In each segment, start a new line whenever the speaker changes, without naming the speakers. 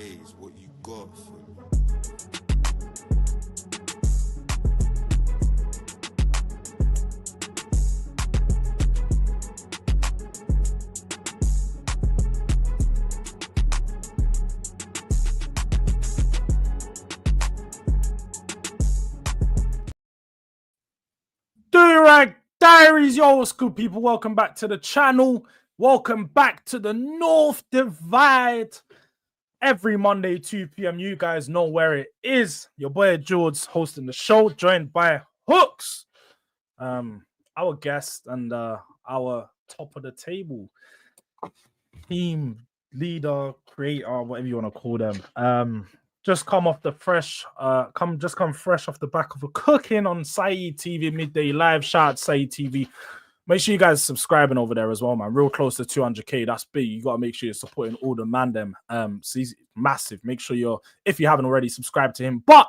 is what you got for me.
Durag Diaries, yo, what's good, people? Welcome back to the channel. Welcome back to the North Divide. Every Monday, 2 p.m. You guys know where it is. Your boy Jords hosting the show, joined by Hooks, our guest and our top of the table team leader, creator, whatever you want to call them. Just come fresh off the back of a cooking on Saeed TV midday live. Shout out Saeed TV. Make sure you guys are subscribing over there as well, man. Real close to 200k. That's big. You gotta make sure you're supporting all the man them. So he's massive. Make sure if you haven't already, subscribed to him. But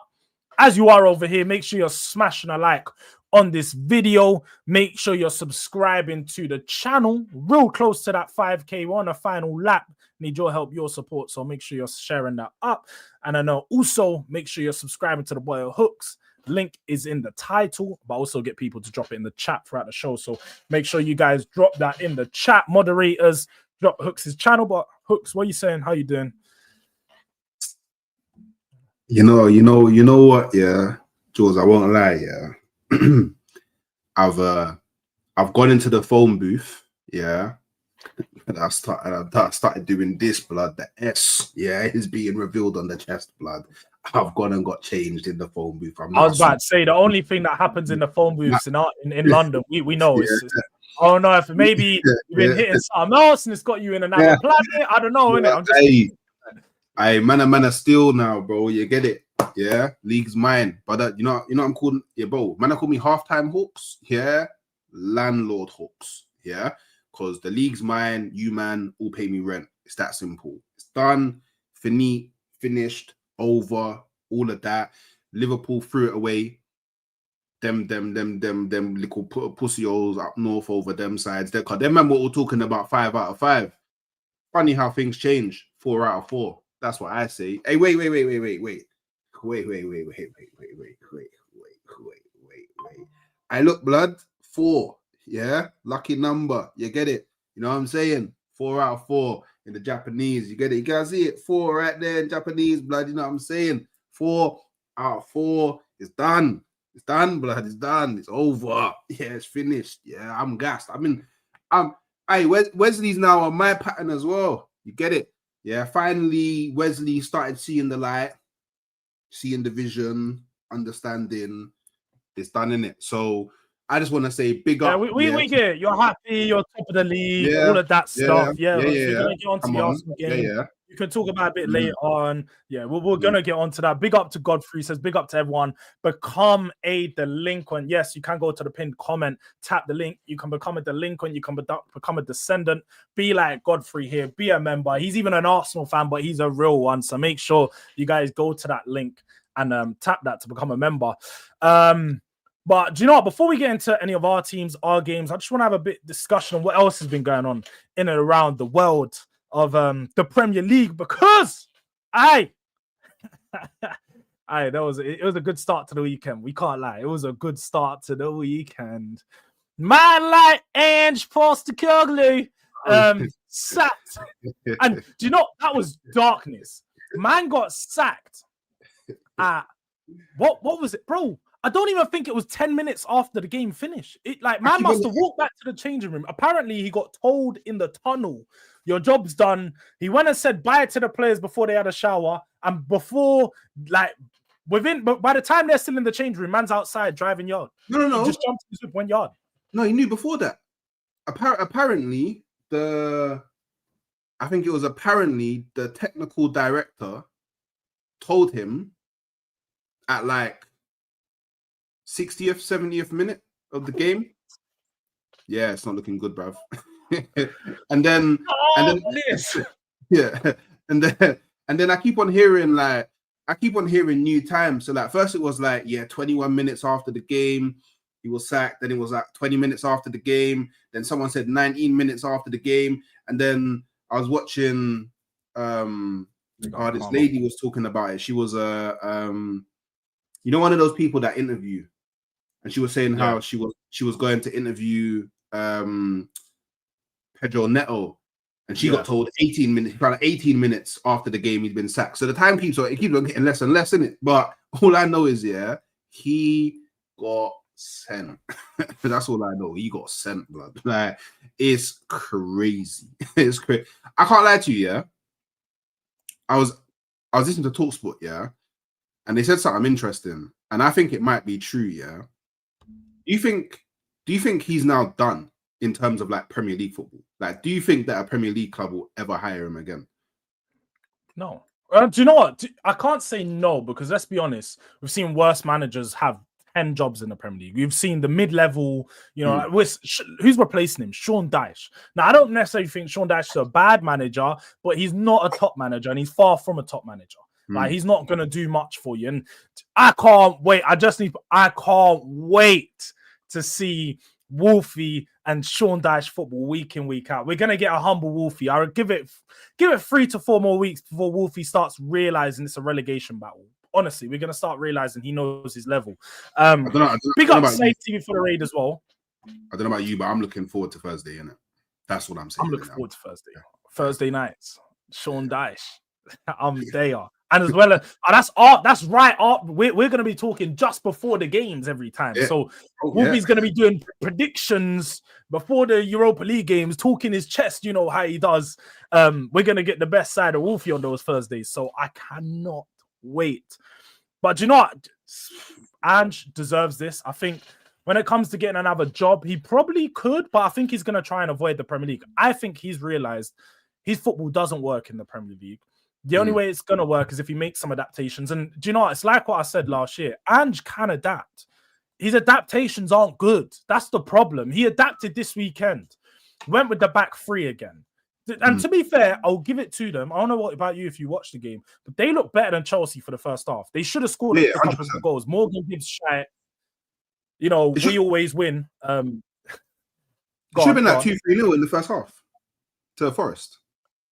as you are over here, make sure you're smashing a like on this video. Make sure you're subscribing to the channel. Real close to that 5k. We're on a final lap. Need your help, your support. So make sure you're sharing that up. And I know also make sure you're subscribing to the boy Hooks. Link is in the title, but also get people to drop it in the chat throughout the show. So make sure you guys drop that in the chat. Moderators, drop Hooks' channel. But Hooks, what are you saying? How you doing?
You know what? Yeah, Jords, I won't lie. Yeah, I've gone into the phone booth. Yeah, and I started doing this, blood. The S, yeah, is being revealed on the chest, blood. I've gone and got changed in the phone booth.
I was about to say the only thing that happens in the phone booths in London, we know it's oh no, if maybe you've been hitting something else and it's got you in another planet. I don't know, innit? I'm just
hey, man, still now, bro. You get it? Yeah, league's mine. But you know I'm calling, yeah, bro. Man, I call me halftime Hooks. Yeah, landlord Hooks. Yeah, because the league's mine. You man all pay me rent. It's that simple. It's done. Finished. Over all of that. Liverpool threw it away. Them little pussyos up north over them sides. They remember what we're talking about 5 out of 5. Funny how things change. 4 out of 4. That's what I say. Hey, wait. I look, blood. 4. Yeah, lucky number. You get it? You know what I'm saying? 4 out of 4 in the Japanese. You get it? You guys see it? 4 right there in Japanese, blood. You know what I'm saying? 4 out of 4. It's done. It's done, blood. It's done. It's over. Yeah, it's finished. Yeah, I'm gassed. Hey, Wesley's now on my pattern as well. You get it? Yeah, finally, Wesley started seeing the light, seeing the vision, understanding. It's done, innit? So I just want to say big up.
We get it. You're happy, you're top of the league, all of that stuff. We're gonna get onto the Arsenal game. You can talk about it a bit later on. Yeah, we're gonna get onto that. Big up to Godfrey, says big up to everyone. Become a delinquent. Yes, you can go to the pinned comment, tap the link. You can become a delinquent, you can become a descendant. Be like Godfrey here, be a member. He's even an Arsenal fan, but he's a real one. So make sure you guys go to that link and tap that to become a member. But do you know what? Before we get into any of our teams, our games, I just want to have a bit discussion on what else has been going on in and around the world of the Premier League, because it was a good start to the weekend. We can't lie. It was a good start to the weekend. Man like Ange Postecoglou sacked. And do you know, that was darkness. Man got sacked at what was it, bro? I don't even think it was 10 minutes after the game finished. Man must have walked back to the changing room. Apparently, he got told in the tunnel, your job's done. He went and said bye to the players before they had a shower. And by the time they're still in the change room, man's outside driving yard.
No.
He just jumped into 1 yard.
No, he knew before that. Apparently, the technical director told him at 60th, 70th minute of the game. Yeah, it's not looking good, bruv. and then I keep on hearing new times. So first it was 21 minutes after the game he was sacked. Then it was 20 minutes after the game. Then someone said 19 minutes after the game. And then I was watching This lady was talking about it. She was one of those people that interview, and she was saying how she was going to interview Pedro Neto, and she got told 18 minutes, kind of 18 minutes after the game he'd been sacked. So the time keeps on getting less and less, innit? But all I know is he got sent. That's all I know. He got sent, blood. Like, it's crazy. It's crazy. I can't lie to you, I was listening to TalkSport, and they said something interesting, and I think it might be true, Do you think he's now done in terms of like Premier League football? Like, do you think that a Premier League club will ever hire him again?
No. Do you know what? I can't say no, because let's be honest, we've seen worse managers have 10 jobs in the Premier League. We've seen the mid-level, who's replacing him? Sean Dyche. Now, I don't necessarily think Sean Dyche is a bad manager, but he's not a top manager, and he's far from a top manager. Like, he's not going to do much for you. And I can't wait. I can't wait to see Wolfie and Sean Dyche football week in, week out. We're going to get a humble Wolfie. I would give it 3 to 4 more weeks before Wolfie starts realizing it's a relegation battle. Honestly, we're going to start realizing he knows his level. Big up Saeed TV for the raid as well.
I don't know about you, but I'm looking forward to Thursday, innit? That's what I'm saying.
I'm looking forward to Thursday. Thursday nights. Sean Dyche. I'm there. And as well, that's right. We're going to be talking just before the games every time. Yeah. So Wolfie's going to be doing predictions before the Europa League games, talking his chest. You know how he does. We're going to get the best side of Wolfie on those Thursdays. So I cannot wait. But you know what? Ange deserves this. I think when it comes to getting another job, he probably could, but I think he's going to try and avoid the Premier League. I think he's realized his football doesn't work in the Premier League. The only way it's going to work is if he makes some adaptations. And do you know what? It's like what I said last year. Ange can adapt. His adaptations aren't good. That's the problem. He adapted this weekend. Went with the back three again. And to be fair, I'll give it to them. I don't know what about you if you watch the game, but they look better than Chelsea for the first half. They should have scored a couple of goals. Morgan gives shit. We always win.
It should have been like 2-3-0 in the first half to Forest.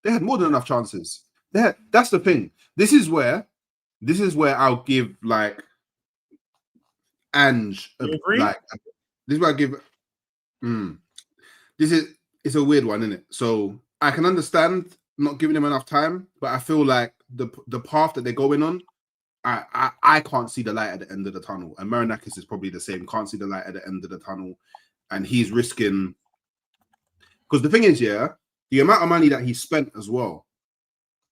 They had more than enough chances. That's the thing. This is where I'll give like Ange it's a weird one, isn't it? So I can understand not giving him enough time, but I feel like the path that they're going on, I can't see the light at the end of the tunnel. And Marinakis is probably the same, can't see the light at the end of the tunnel. And he's risking, because the thing is, the amount of money that he spent as well,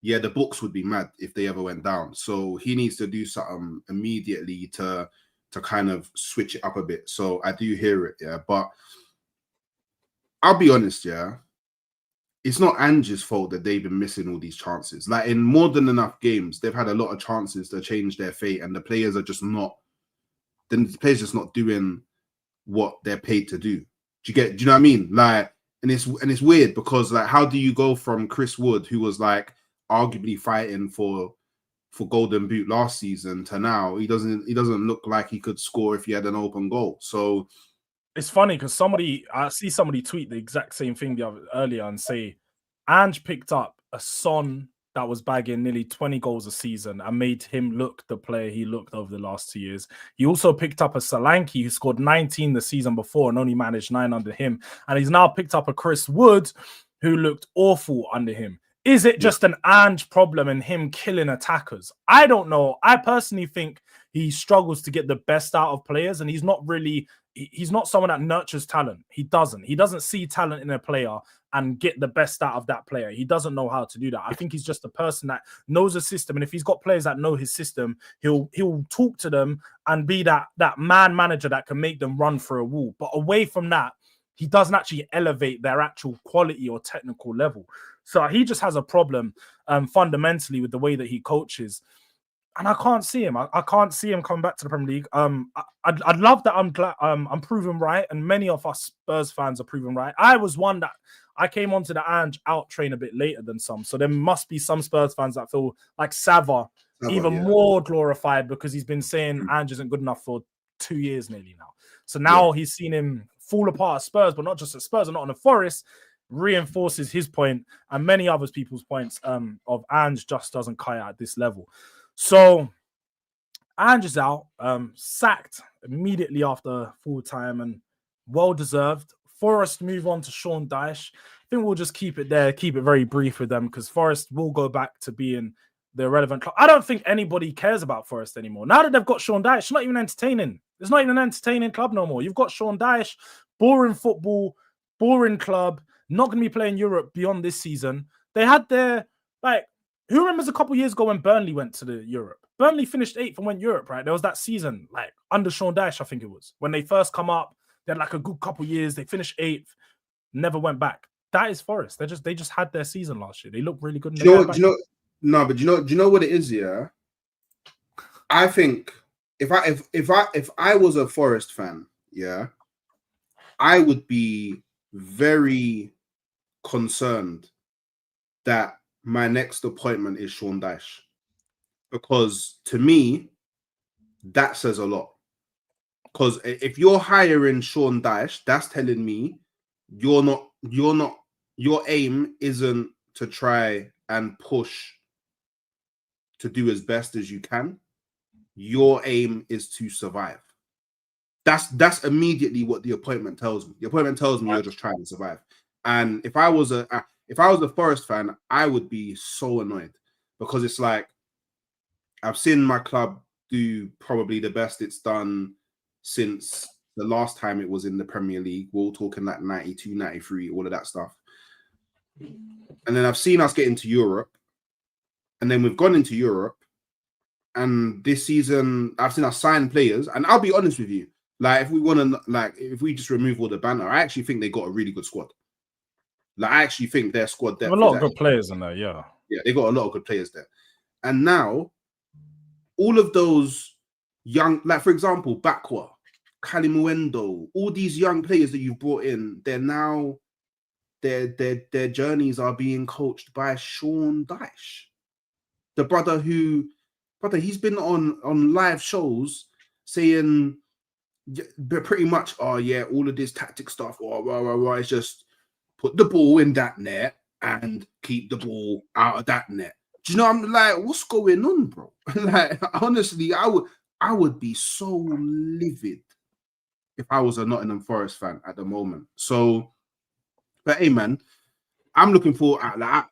the books would be mad if they ever went down. So he needs to do something immediately to kind of switch it up a bit. So I do hear it, but I'll be honest, it's not Ange's fault that they've been missing all these chances. Like, in more than enough games, they've had a lot of chances to change their fate, and the players are just not doing what they're paid to do. Do you know what I mean? Like, and it's weird because, like, how do you go from Chris Wood, who was like arguably fighting for Golden Boot last season, to now he doesn't look like he could score if he had an open goal. So
it's funny because I see somebody tweet the exact same thing earlier and say Ange picked up a Son that was bagging nearly 20 goals a season and made him look the player he looked over the last 2 years. He also picked up a Solanke who scored 19 the season before and only managed 9 under him. And he's now picked up a Chris Wood who looked awful under him. Is it just an Ange problem and him killing attackers? I don't know. I personally think he struggles to get the best out of players, and he's not someone that nurtures talent. He doesn't see talent in a player and get the best out of that player. He doesn't know how to do that. I think he's just a person that knows the system, and if he's got players that know his system, he'll talk to them and be that man manager that can make them run through a wall. But away from that, he doesn't actually elevate their actual quality or technical level. So he just has a problem fundamentally with the way that he coaches. And I can't see him. I can't see him coming back to the Premier League. I'd love that. I'm glad I'm proven right, and many of us Spurs fans are proven right. I was one that I came onto the Ange out train a bit later than some. So there must be some Spurs fans that feel like Sava even more glorified because he's been saying Ange isn't good enough for 2 years nearly now. So now he's seen him fall apart at Spurs, but not just at Spurs and not on the Forest. reinforces his point and many other people's points of Ange just doesn't cut it at this level. So Ange is out, sacked immediately after full time and well deserved. Forest move on to Sean Dyche. I think we'll just keep it there, keep it very brief with them because Forest will go back to being the relevant club. I don't think anybody cares about Forest anymore. Now that they've got Sean Dyche, it's not even entertaining. It's not even an entertaining club no more. You've got Sean Dyche, boring football, boring club, not going to be playing Europe beyond this season. They had their, like, who remembers a couple years ago when Burnley went to the Europe? Burnley finished 8th and went Europe, right? There was that season, like, under Sean Dyche, I think it was. When they first come up, they had like a good couple years. They finished 8th, never went back. That is Forest. They just had their season last year. They look really good.
Do you know what it is? Yeah, I think if I was a Forest fan, yeah, I would be very concerned that my next appointment is Sean Dyche, because to me, that says a lot. Because if you're hiring Sean Dyche, that's telling me your aim isn't to try and push to do as best as you can. Your aim is to survive. That's immediately what the appointment tells me. The appointment tells me you're just trying to survive. And if I was a Forest fan, I would be so annoyed, because it's like, I've seen my club do probably the best it's done since the last time it was in the Premier League. We're all talking like 92, 93, all of that stuff. And then I've seen us get into Europe, and then we've gone into Europe, and this season I've seen us sign players. And I'll be honest with you, like, if we want to, like, if we just remove all the banter, I actually think they got a really good squad. Like, I actually think their squad depth,
a lot of good players in there, yeah.
Yeah, they got a lot of good players there. And now, all of those young, like, for example, Bakwa, Kalimuendo, all these young players that you've brought in, they're now, their journeys are being coached by Sean Dyche, the brother he's been on live shows saying pretty much, oh yeah, all of this tactic stuff, it's just put the ball in that net and keep the ball out of that net. Do you know, I'm like, what's going on, bro? Like, honestly, I would be so livid if I was a Nottingham Forest fan at the moment. So, but hey, man, I'm looking for, like,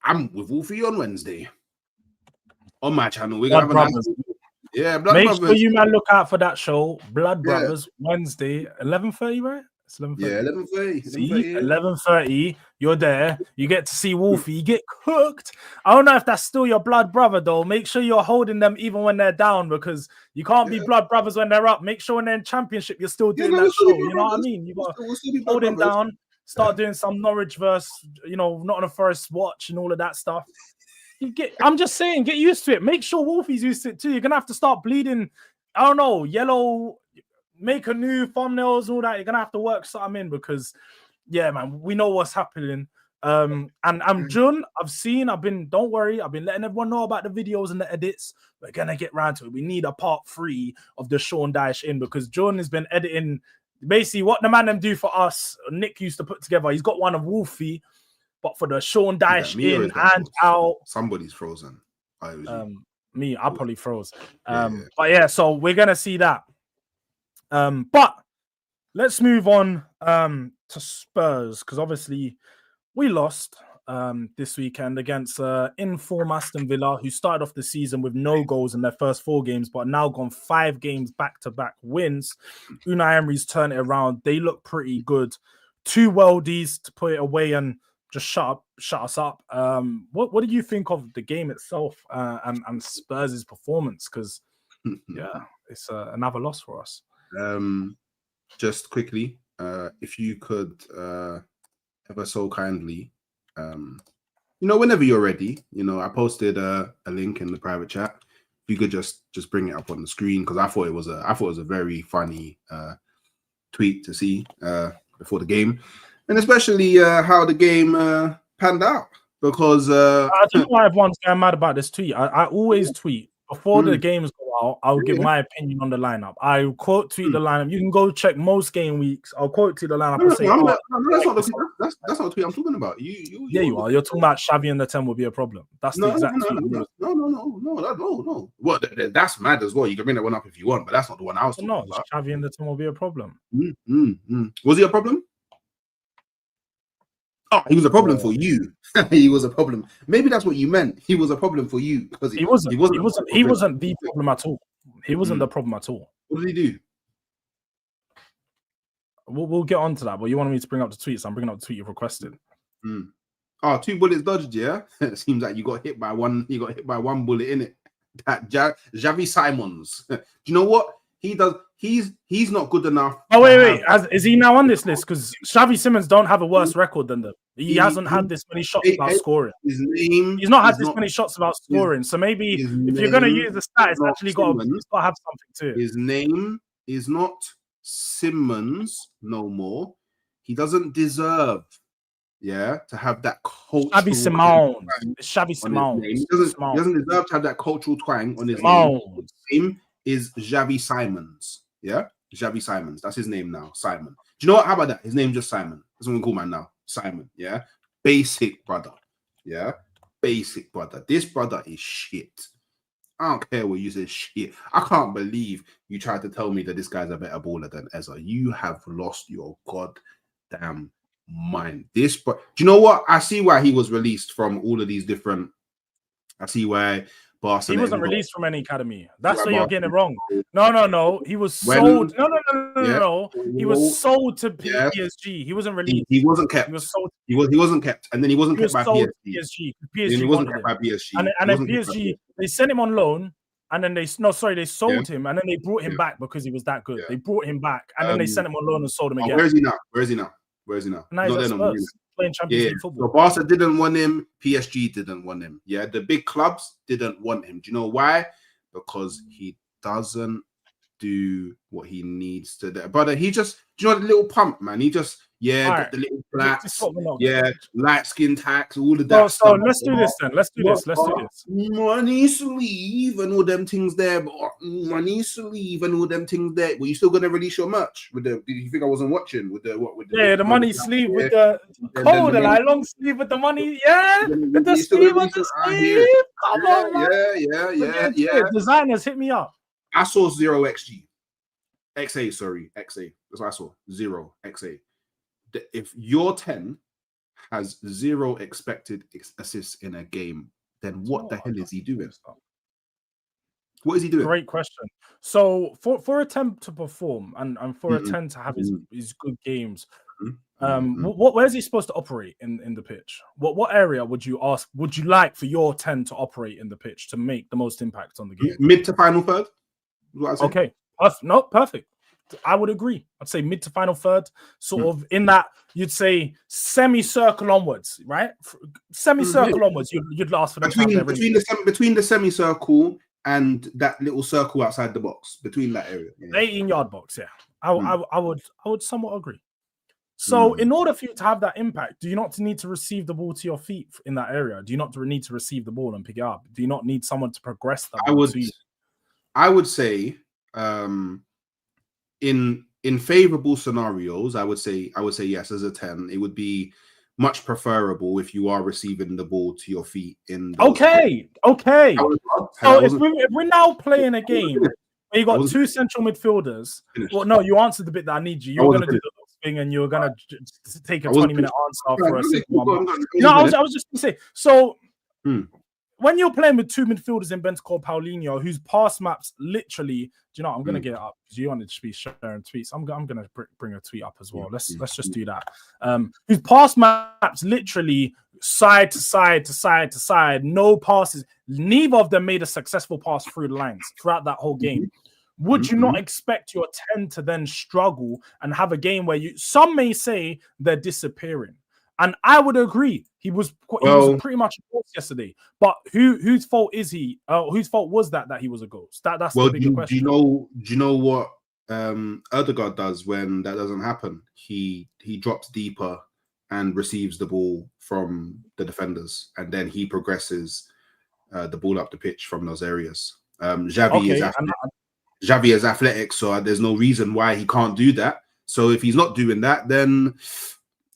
I'm with Wolfie on Wednesday on my channel. We're gonna have a nice, yeah, Blood
Make
Brothers.
sure you, man, look out for that show, Blood Brothers, Wednesday, 11:30, right? It's 11:30.
Yeah, 11:30.
See, 11:30, you're there. You get to see Wolfie get cooked. I don't know if that's still your blood brother, though. Make sure you're holding them even when they're down, because you can't be blood brothers when they're up. Make sure when they're in championship, you're still doing that show. You know what I mean? You got to hold him down, start doing some Norwich versus, not on a Forest watch and all of that stuff. I'm just saying, get used to it. Make sure Wolfie's used to it too. You're gonna have to start bleeding. I don't know, yellow. Make a new thumbnails and all that. You're gonna have to work something in, because, yeah, man, we know what's happening. And I'm Jun. Don't worry, I've been letting everyone know about the videos and the edits. We're gonna get round to it. We need a part 3 of the Sean Dyche in, because Jun has been editing basically what the man them do for us. Nick used to put together. He's got one of Wolfie, but for the Sean Dyche in and out.
Somebody's frozen.
Me, I probably froze. But yeah, so we're gonna see that. But let's move on to Spurs, because obviously we lost this weekend against in-form Aston Villa, who started off the season with no goals in their first 4 games, but now gone 5 games back-to-back wins. Unai Emery's turned it around. They look pretty good. 2 worldies to put it away and just shut us up. What do you think of the game itself and Spurs' performance? Because, yeah, it's another loss for us.
Just quickly, if you could ever so kindly, whenever you're ready, I posted a link in the private chat. If you could just bring it up on the screen, because I thought it was a very funny tweet to see before the game, and especially how the game panned out. Because I
don't know why everyone's getting mad about this tweet. I always tweet before the games go I'll give my opinion on the lineup. I quote tweet the lineup. You can go check most game weeks. I'll quote tweet the lineup and say,
that's not the tweet I'm talking about. You
are. You're talking about Xavi and the 10 will be a problem. That's the exact tweet.
No. Well, that's mad as well. You can bring that one up if you want, but that's not the one I was talking about.
Xavi and the 10 will be a problem.
Was he a problem? Oh, he was a problem for you. He was a problem. Maybe that's what you meant. He was a problem for you because
he wasn't the problem at all. He wasn't the problem at all.
What did he do?
We'll get on to that, but you wanted me to bring up the tweets. So I'm bringing up the tweet you've requested.
Oh, 2 bullets dodged, yeah? It seems like you got hit by one. You got hit by 1 bullet in it. That Xavi Simons. Do you know what he does? He's not good enough.
Oh wait. Is he now on this list? Because Xavi Simons don't have a worse record than them. He hasn't had this many shots about scoring.
He's
not had this many shots about scoring. So maybe if you're going to use the stat, it's actually got to have something to it.
His name is not Simmons no more. He doesn't deserve, to have that cultural.
Xavi Simons. It's Xavi Simons.
He doesn't deserve to have that cultural twang on his name. His name is Xavi Simons. Yeah, Xavi Simons. That's his name now. Simon. Do you know what? How about that? His name's just Simon. That's what we call man now. Simon. Yeah. Basic brother. Yeah. Basic brother. This brother is shit. I don't care what you say. Shit. I can't believe you tried to tell me that this guy's a better baller than Eza. You have lost your goddamn mind. But do you know what? I see why he was released from all of these different. I see why.
He wasn't released from any academy. That's where you're getting it wrong. No. He was sold. No. He was sold to PSG. He wasn't released.
He wasn't kept.
He was sold.
He wasn't kept, and then he wasn't kept by PSG.
PSG
he wasn't kept by PSG.
And then PSG, they sent him on loan, and then they sold him, and then they brought him back because he was that good. They brought him back, and then they sent him on loan and sold him again.
Where is he now?
Now he's at Spurs, playing Champions League football.
So Barca didn't want him. PSG didn't want him. Yeah, the big clubs didn't want him. Do you know why? Because he doesn't do what he needs to do. Brother, he just, do you know the little pump, man? He just, got the little flats, light skin tax, all of that.
So let's do this then. Let's do this.
Money sleeve and all them things there. But money sleeve and all them things there. Were you still gonna release your merch? Did you think I wasn't watching with the
money sleeve with the cold, like long sleeve with the money, with the sleeve with the sleeve. Come on, man.
Yeah.
Designers, hit me up.
I saw 0 XG. XA. That's what I saw. 0 XA. If your 10 has 0 expected assists in a game, then what the hell is he doing? What is he doing?
Great question. So for a 10 to perform and for a 10 to have his good games, where's he supposed to operate in the pitch? What area would you like for your 10 to operate in the pitch to make the most impact on the game?
Mid to final third?
Okay. Perfect. I would agree. I'd say mid to final third, sort of in that you'd say semi-circle onwards, right? Semi-circle onwards, you'd last for the
between the semicircle and that little circle outside the box, between that area.
18-yard box, I would somewhat agree. So in order for you to have that impact, do you not need to receive the ball to your feet in that area? Do you not need to receive the ball and pick it up? Do you not need someone to progress that?
I would say in favorable scenarios, I would say yes, as a 10, it would be much preferable if you are receiving the ball to your feet in
okay. So if we're now playing a game where you got 2 central midfielders. Well, no, you answered the bit that I need you. You're going to do the thing and you're going to take a 20-minute answer for a second one. I was just going to say, so when you're playing with 2 midfielders in Bentancur Paulinho, whose pass maps literally, do you know, I'm going to get it up because you wanted to be sharing tweets. I'm going to bring a tweet up as well. Let's just do that. Whose pass maps literally side to side, no passes. Neither of them made a successful pass through the lines throughout that whole game. Would you not expect your 10 to then struggle and have a game where some may say they're disappearing? And I would agree. He was pretty much a ghost yesterday. But whose fault is he? Whose fault was that he was a ghost? That's the bigger question.
Do you know what Erdegaard does when that doesn't happen? He drops deeper and receives the ball from the defenders, and then he progresses the ball up the pitch from those areas. Xavi is
Okay,
Xavi is athletic, so there's no reason why he can't do that. So if he's not doing that, then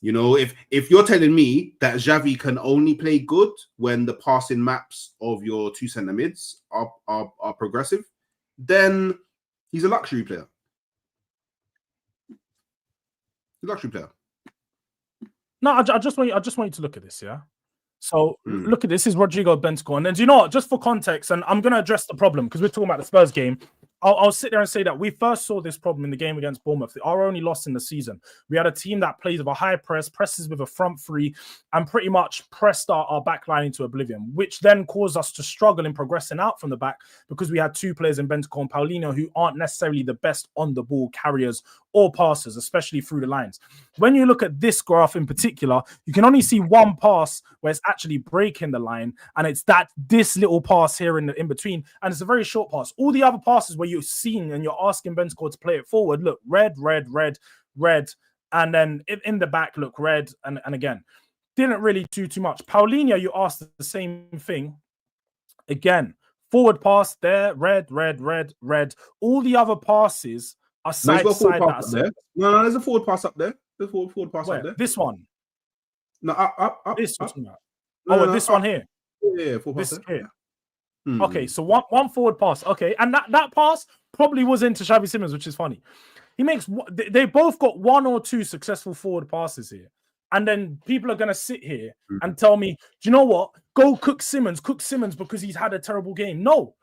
you know, if you're telling me that Xavi can only play good when the passing maps of your two centre mids are progressive, then he's a luxury player. Luxury player.
no, I just want you to look at this, yeah. So look at this. Is Rodrigo Bentancur, and then do you know what? Just for context, and I'm going to address the problem because we're talking about the Spurs game. I'll sit there and say that we first saw this problem in the game against Bournemouth. Our only loss in the season. We had a team that plays with a high press, presses with a front three, and pretty much pressed our back line into oblivion, which then caused us to struggle in progressing out from the back because we had two players in Bentancur and Paulinho who aren't necessarily the best on the ball carriers or passers, especially through the lines. When you look at this graph in particular, you can only see one pass where it's actually breaking the line, and it's this little pass here in between, and it's a very short pass. All the other passes where you're seeing and you're asking Bentancur to play it forward, look, red, and then in the back, look, red, and again, didn't really do too much. Paulinho, you asked the same thing. Again, forward pass there, red. All the other passes are side to side.
No, there's a forward pass up there. There's a forward pass up there.
This one.
No, up.
This
up.
No, this one here.
Yeah, forward pass
here. Okay, so one forward pass. Okay, and that pass probably was into Xavi Simons, which is funny. They both got one or two successful forward passes here. And then people are going to sit here and tell me, do you know what? Go cook Simons because he's had a terrible game. No.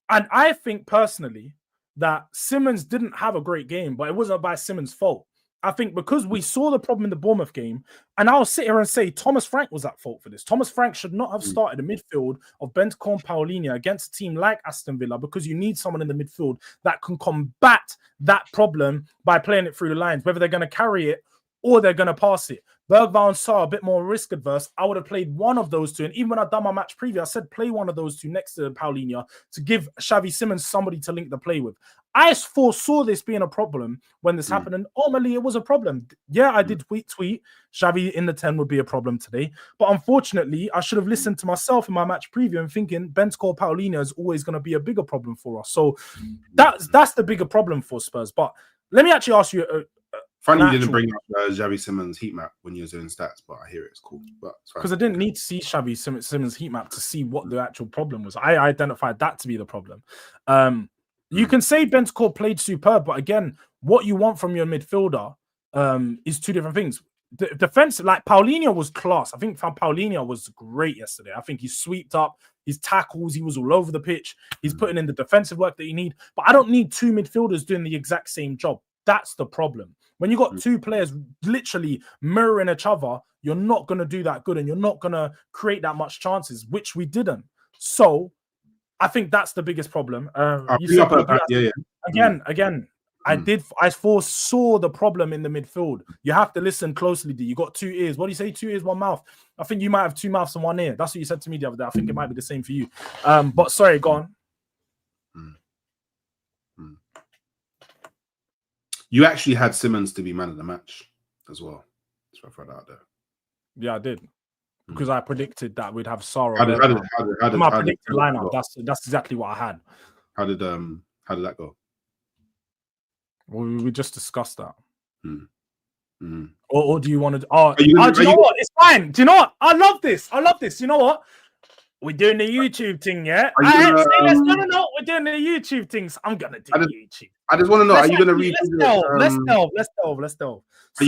And I think personally that Simons didn't have a great game, but it wasn't by Simons' fault. I think because we saw the problem in the Bournemouth game, and I'll sit here and say Thomas Frank was at fault for this. Thomas Frank should not have started the midfield of Bentancur and Paulinho against a team like Aston Villa because you need someone in the midfield that can combat that problem by playing it through the lines, whether they're going to carry it or they're going to pass it. Bergvall and Sarr a bit more risk adverse. I would have played one of those two. And even when I've done my match preview, I said play one of those two next to Paulinho to give Xavi Simons somebody to link the play with. I foresaw this being a problem when this happened. And ultimately, it was a problem. Yeah, I did tweet Xavi in the 10 would be a problem today. But unfortunately, I should have listened to myself in my match preview and thinking Bentancur Paulinho is always going to be a bigger problem for us. So that's the bigger problem for Spurs. But let me actually ask you
funny you didn't bring up Xavi Simons heat map when you were doing stats, but I hear it's cool.
Because I didn't need to see Xavi Simons heat map to see what the actual problem was. I identified that to be the problem. You can say Bentancur played superb, but again, what you want from your midfielder is two different things. Defensive, like Paulinho was class. I think Paulinho was great yesterday. I think he sweeped up his tackles. He was all over the pitch. He's putting in the defensive work that you need. But I don't need two midfielders doing the exact same job. That's the problem. When you got two players literally mirroring each other, you're not going to do that good and you're not going to create that much chances, which we didn't. So I think that's the biggest problem. Again, I foresaw the problem in the midfield. You have to listen closely. You got two ears. What do you say? Two ears, one mouth. I think you might have two mouths and one ear. That's what you said to me the other day. I think it might be the same for you. But sorry, go on.
You actually had Simons to be man of the match as well. Just throw that out there.
Yeah, I did. Because I predicted that we'd have Sarr.
How did
my predicted lineup? That's exactly what I had.
How did that go?
Well, we just discussed that. Or do you want to? Do you know what? It's fine. Do you know what? I love this. You know what? We're doing the YouTube thing, yeah? No. We're doing the YouTube things. I'm gonna do YouTube.
I just want to know: are you gonna revisit?
Let's delve.
Are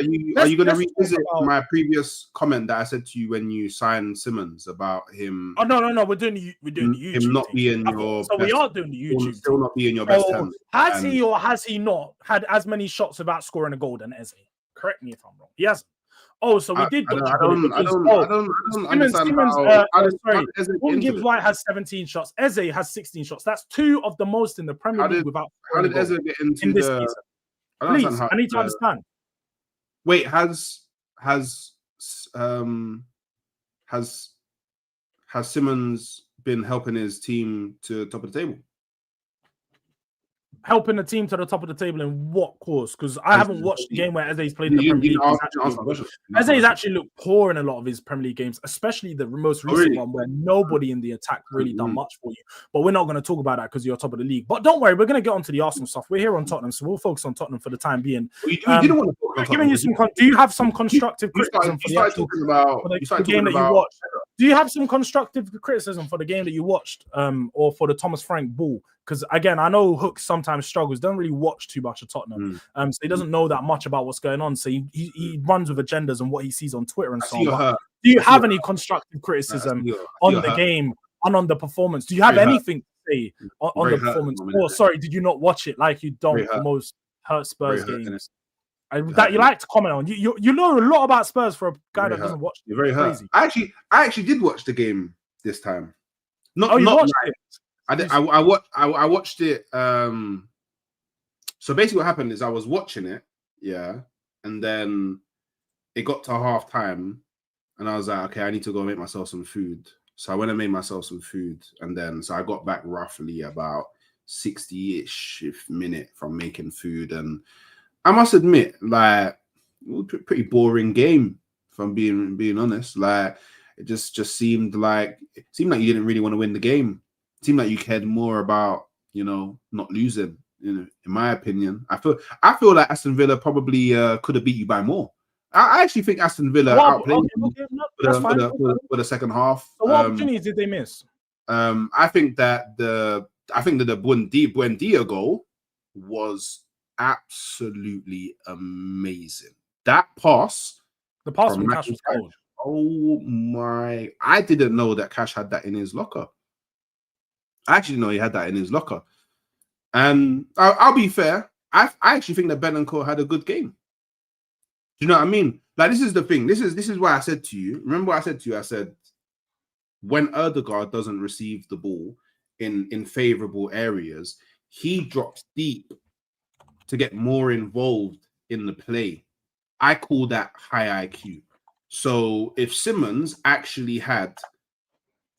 you gonna revisit my previous comment that I said to you when you signed Simons about him?
Oh no! We're doing the YouTube.
Him not being your.
So we are doing the YouTube.
Still not being your best hand.
Has he or has he not had as many shots without scoring a goal than Eze? Correct me if I'm wrong. He hasn't. Oh, so we did. I don't understand Morgan Gibbs-White has 17 shots. Eze has 16 shots. That's two of the most in the Premier League without.
How did Eze get into
this season? Please, I need to understand.
Wait, has Simons been helping his team to top of the table?
helping the team to the top of the table in what course? Because I haven't watched the game where Eze's played in the
You
Premier
didn't
League. Eze's
answer
actually looked poor in a lot of his Premier League games, especially the most recent
really?
one where nobody in the attack really done much for you. But we're not going to talk about that because you're top of the league. But don't worry, we're going to get onto the Arsenal stuff. We're here on Tottenham, so we'll focus on Tottenham for the time being.
Well, you didn't want to talk about
Giving you some. Do you have some constructive criticism
for the
game that you watched? Do you have some constructive criticism for the game that you watched, or for the Thomas Frank ball? Because again, I know Hook sometimes struggles, don't really watch too much of Tottenham, so he doesn't know that much about what's going on. So he runs with agendas and what he sees on Twitter and so on. Do you have any constructive criticism on the game and on the performance? Do you have anything to say on the performance? Or sorry, did you not watch it like you don't for most hurt Spurs games? That you like to comment on. You know a lot about Spurs for a guy that doesn't watch.
You're very crazy. I actually did watch the game this time. You watched it? I watched it. So basically, what happened is I was watching it, and then it got to half time, and I was like, okay, I need to go make myself some food. So I went and made myself some food, and then so I got back roughly about 60-ish minute from making food, and I must admit, like, it was a pretty boring game, if I'm being honest. Like, it just seemed like you didn't really want to win the game. It seemed like you cared more about, not losing. In my opinion, I feel like Aston Villa probably could have beat you by more. I actually think Aston Villa outplayed for the second half.
So what opportunities did they miss?
I think that the Buendia goal was absolutely amazing. That pass,
the pass from Cash was cold.
Oh my! I didn't know that Cash had that in his locker. I actually didn't know he had that in his locker. And I'll be fair. I actually think that Betancourt had a good game. Do you know what I mean? Like, this is the thing. This is why I said to you. Remember what I said to you? I said, when Ødegaard doesn't receive the ball in favorable areas, he drops deep to get more involved in the play. I call that high IQ. So if Simmons actually had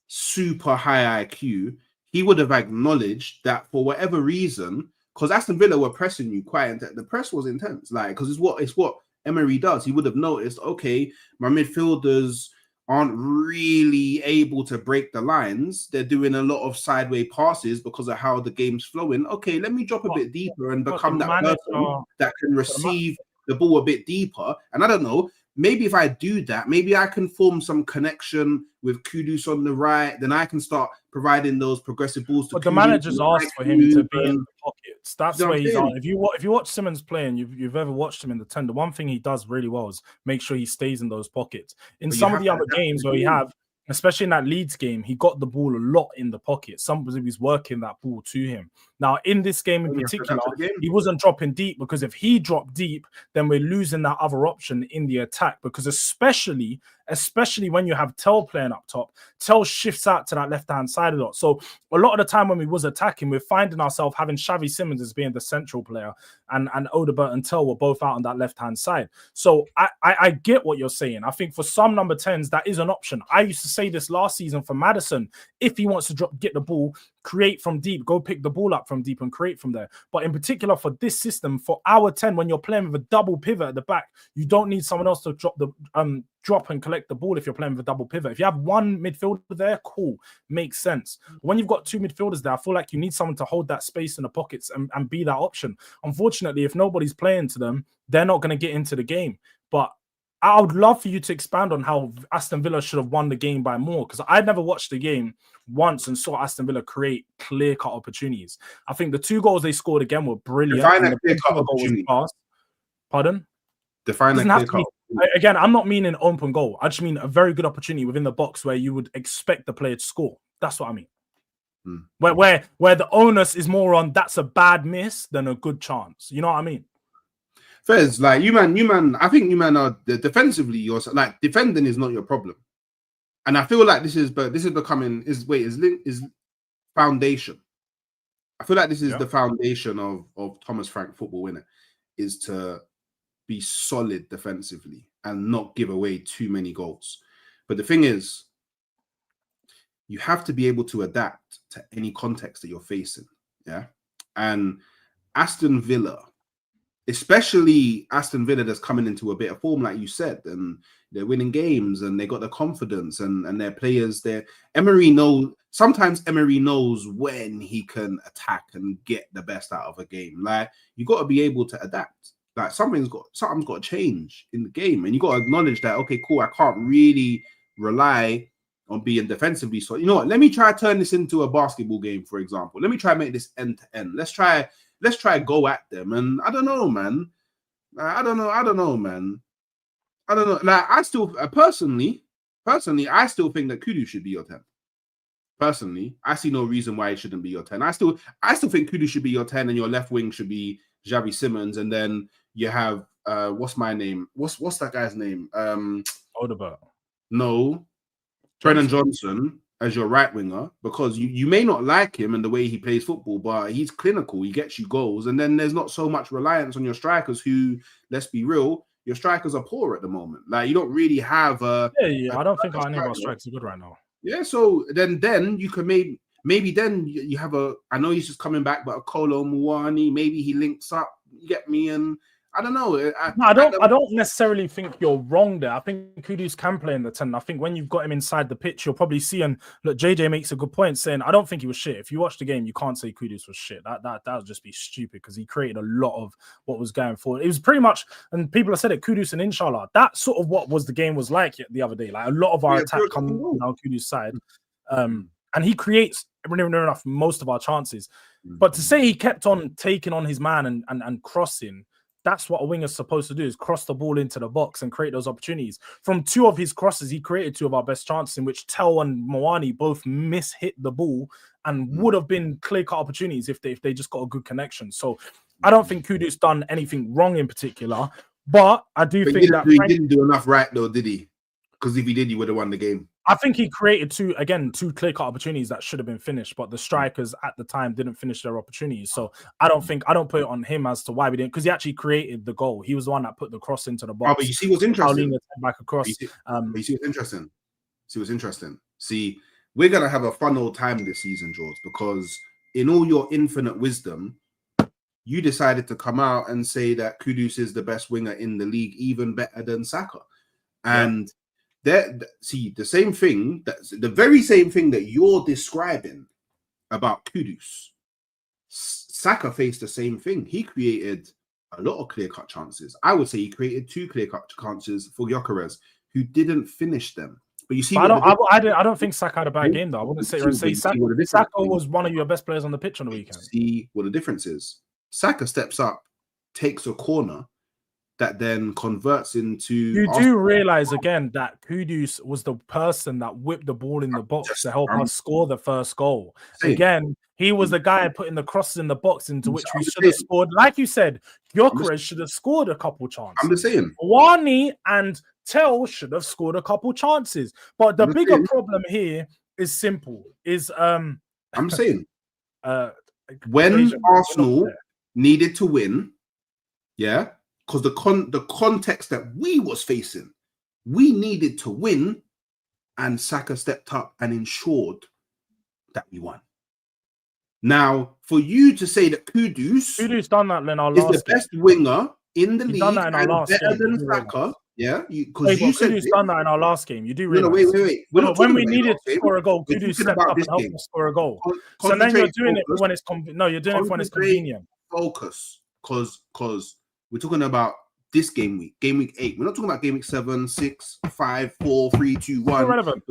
super high IQ, he would have acknowledged that for whatever reason, because Aston Villa were pressing you quite intense. The press was intense, like, because it's what Emery does. He would have noticed, okay, my midfielders aren't really able to break the lines. They're doing a lot of sideways passes because of how the game's flowing. Okay, let me drop a bit deeper and become that person that can receive the ball a bit deeper. And I don't know, maybe if I do that, maybe I can form some connection with Kudus on the right. Then I can start providing those progressive balls to
But the managers asked for him to be in the pockets. That's where he's on. If you watch Simmons play and you've ever watched him in the 10, the one thing he does really well is make sure he stays in those pockets. In some of the other games where especially in that Leeds game, he got the ball a lot in the pocket. Somebody was working that ball to him. Now, in this game in particular, he wasn't dropping deep, because if he dropped deep, then we're losing that other option in the attack, because especially when you have Tell playing up top, Tell shifts out to that left-hand side a lot. So a lot of the time when we was attacking, we're finding ourselves having Xavi Simmons as being the central player, and Odegaard and Tell were both out on that left-hand side. So I get what you're saying. I think for some number 10s, that is an option. I used to say this last season for Maddison. If he wants to get the ball, create from deep, go pick the ball up from deep and create from there. But in particular for this system, for our 10, when you're playing with a double pivot at the back, you don't need someone else to drop and collect the ball if you're playing with a double pivot. If you have one midfielder there, cool, makes sense. When you've got two midfielders there, I feel like you need someone to hold that space in the pockets and be that option. Unfortunately, if nobody's playing to them, they're not going to get into the game. But I would love for you to expand on how Aston Villa should have won the game by more, because I never watched the game once and saw Aston Villa create clear-cut opportunities. I think the 2 goals they scored again were brilliant.
Define a clear-cut opportunity.
Pardon?
Define a clear-cut.
Again, I'm not meaning open goal. I just mean a very good opportunity within the box where you would expect the player to score. That's what I mean. Where the onus is more on that's a bad miss than a good chance. You know what I mean?
Fez, like you man, I think you man are defensively. You're like, defending is not your problem, and I feel like this is becoming is foundation. I feel like this is the foundation of Thomas Frank football, innit? Is to be solid defensively and not give away too many goals. But the thing is, you have to be able to adapt to any context that you're facing. Yeah. And Aston Villa, especially Aston Villa that's coming into a bit of form, like you said, and they're winning games and they got the confidence and their players there. Sometimes Emery knows when he can attack and get the best out of a game. Like, you got to be able to adapt. Like, something's got to change in the game, and you got to acknowledge that, okay, cool, I can't really rely on being defensively. So, you know what? Let me try to turn this into a basketball game, for example. Let me try to make this end to end. Let's try go at them. And I don't know, man. I don't know, man. I don't know. Like, I still personally, I still think that Kudus should be your 10. Personally, I see no reason why it shouldn't be your 10. I still think Kudus should be your 10, and your left wing should be Xavi Simons, and then you have what's my name? What's that guy's name?
Odegaard.
No, Brennan Johnson as your right winger, because you may not like him and the way he plays football, but he's clinical. He gets you goals, and then there's not so much reliance on your strikers, who, let's be real, your strikers are poor at the moment. Like, you don't really have a.
Yeah. I don't think any of our strikers are good right now.
Yeah, so then you can maybe then you have a. I know he's just coming back, but a Kolo Muani, maybe he links up. You get me? And I don't know.
I don't necessarily think you're wrong there. I think Kudus can play in the 10. I think when you've got him inside the pitch, you'll probably see. And look, JJ makes a good point, saying I don't think he was shit. If you watch the game, you can't say Kudus was shit. That would just be stupid, because he created a lot of what was going forward. It was pretty much, and people have said it, Kudus and Inshallah. That's sort of what the game was like the other day. Like, a lot of our attack coming on Kudus' side, and he creates enough most of our chances. But to say he kept on taking on his man and crossing. That's what a winger's supposed to do, is cross the ball into the box and create those opportunities. From 2 of his crosses, he created 2 of our best chances, in which Tel and Moani both hit the ball and would have been clear-cut opportunities if they just got a good connection. So I don't think Kudus done anything wrong in particular, but I do think that
he didn't do enough right, though, did he? Because if he did, he would have won the game.
I think he created 2 clear-cut opportunities that should have been finished, but the strikers at the time didn't finish their opportunities. So I don't put it on him as to why we didn't, because he actually created the goal. He was the one that put the cross into the box.
Oh, but you see what's interesting?
Back across.
You see what's interesting? See, we're going to have a fun old time this season, Jords, because in all your infinite wisdom, you decided to come out and say that Kudus is the best winger in the league, even better than Saka. And the same thing, that's the very same thing that you're describing about Kudus. Saka faced the same thing. He created a lot of clear-cut chances. I would say he created 2 clear-cut chances for Gyökeres, who didn't finish them. But you see,
I don't think Saka had a bad game, though. I wouldn't sit here and say Saka was one of your best players on the pitch on the weekend.
See what the difference is. Saka steps up, takes a corner, that then converts into.
You do realize again that Kudus was the person that whipped the ball in the box to help us score the first goal. Again, he was the guy putting the crosses in the box, into which we should have scored. Like you said, Gyökeres should have scored a couple chances.
I'm just saying.
Wani and Tel should have scored a couple chances. But the bigger problem here is simple. I'm
saying. When Arsenal needed to win, yeah. Because the context that we was facing, we needed to win, and Saka stepped up and ensured that we won. Now, for you to say that Kudus
done that in our
is
last
the best winger in the league
done that in our
and
last
better
game.
than Saka, yeah,
because you said Kudus done that in our last game. You do realize.
Wait.
When we needed to score a goal, Kudus stepped up and helped us score a goal. So then you're doing it when it's convenient.
Focus, because we're talking about this game week 8. We're not talking about game week 7, 6, 5, 4, 3, 2, 1.
Irrelevant.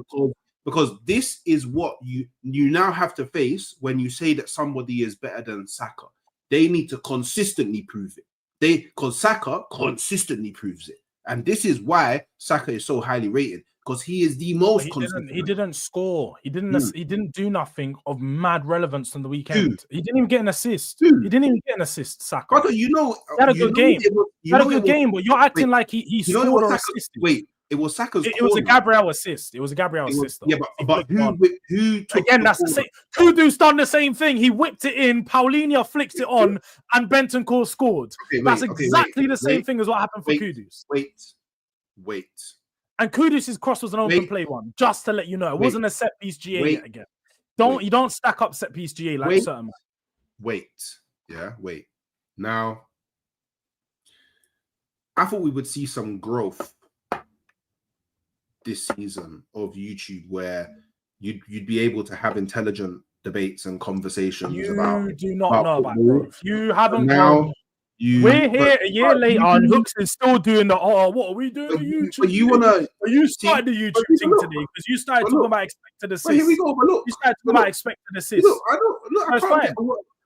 Because this is what you now have to face when you say that somebody is better than Saka. They need to consistently prove it. Because Saka consistently proves it. And this is why Saka is so highly rated. Because he is the most consistent.
He didn't score. He didn't do nothing of mad relevance on the weekend. He didn't even get an assist. He didn't even get an assist, Saka.
Brother,
he had a good game. He had a good game, but you're acting like he scored or assisted.
Wait, it was Saka's
It was a Gabriel assist. It was a Gabriel assist.
Yeah, but who took
again, that's the same. Kudus done the same thing. He whipped it in, Paulinho flicked it on, and Bentancur scored. That's exactly the same thing as what happened for Kudus.
Wait.
And Kudus' cross was an open play one, just to let you know. It wasn't a set piece GA yet again. You don't stack up set piece GA like certain.
Wait. Now, I thought we would see some growth this season of YouTube where you'd be able to have intelligent debates and conversations
You do not know about
football.
growth. You haven't
Now
grown. We're here a year later, and Hooks is still doing the what are we doing? The YouTube.
But you wanna?
You started the YouTube thing today because you started talking about expected assists.
But here we go. But look,
you started talking about expected assists.
Look, I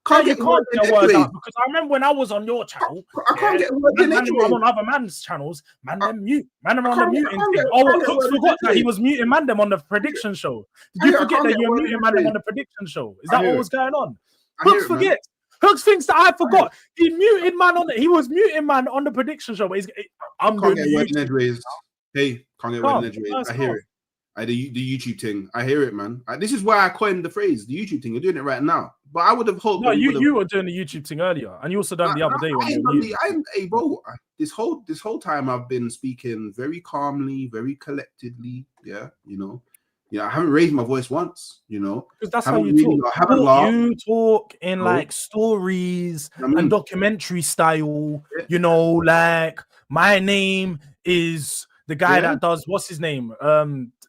can't get
your words out because I remember when I was on your channel.
I can't get words in anyway.
I'm on other man's channels. Man, them mute. Man, I'm on the muting thing. Oh, Hooks forgot that he was muting man them on the prediction show. Did you forget that you were muting man them on the prediction show? Is that what was going on? Hooks forgets. Hooks thinks that I forgot. He muted man on it. He was muting man on the prediction show. But I'm
can't
doing
get word in edgeways. Hey, can't get word in edgeways. I hear it. The YouTube thing. I hear it, man. This is why I coined the phrase, the YouTube thing. You're doing it right now. But I would have hoped.
No, you were doing the YouTube thing earlier, and you also done the other day.
Hey, bro. This whole time I've been speaking very calmly, very collectedly. Yeah, I haven't raised my voice once.
Because that's how you talk. You talk in like stories and documentary style.
Yeah.
Like my name is the guy that does what's his name?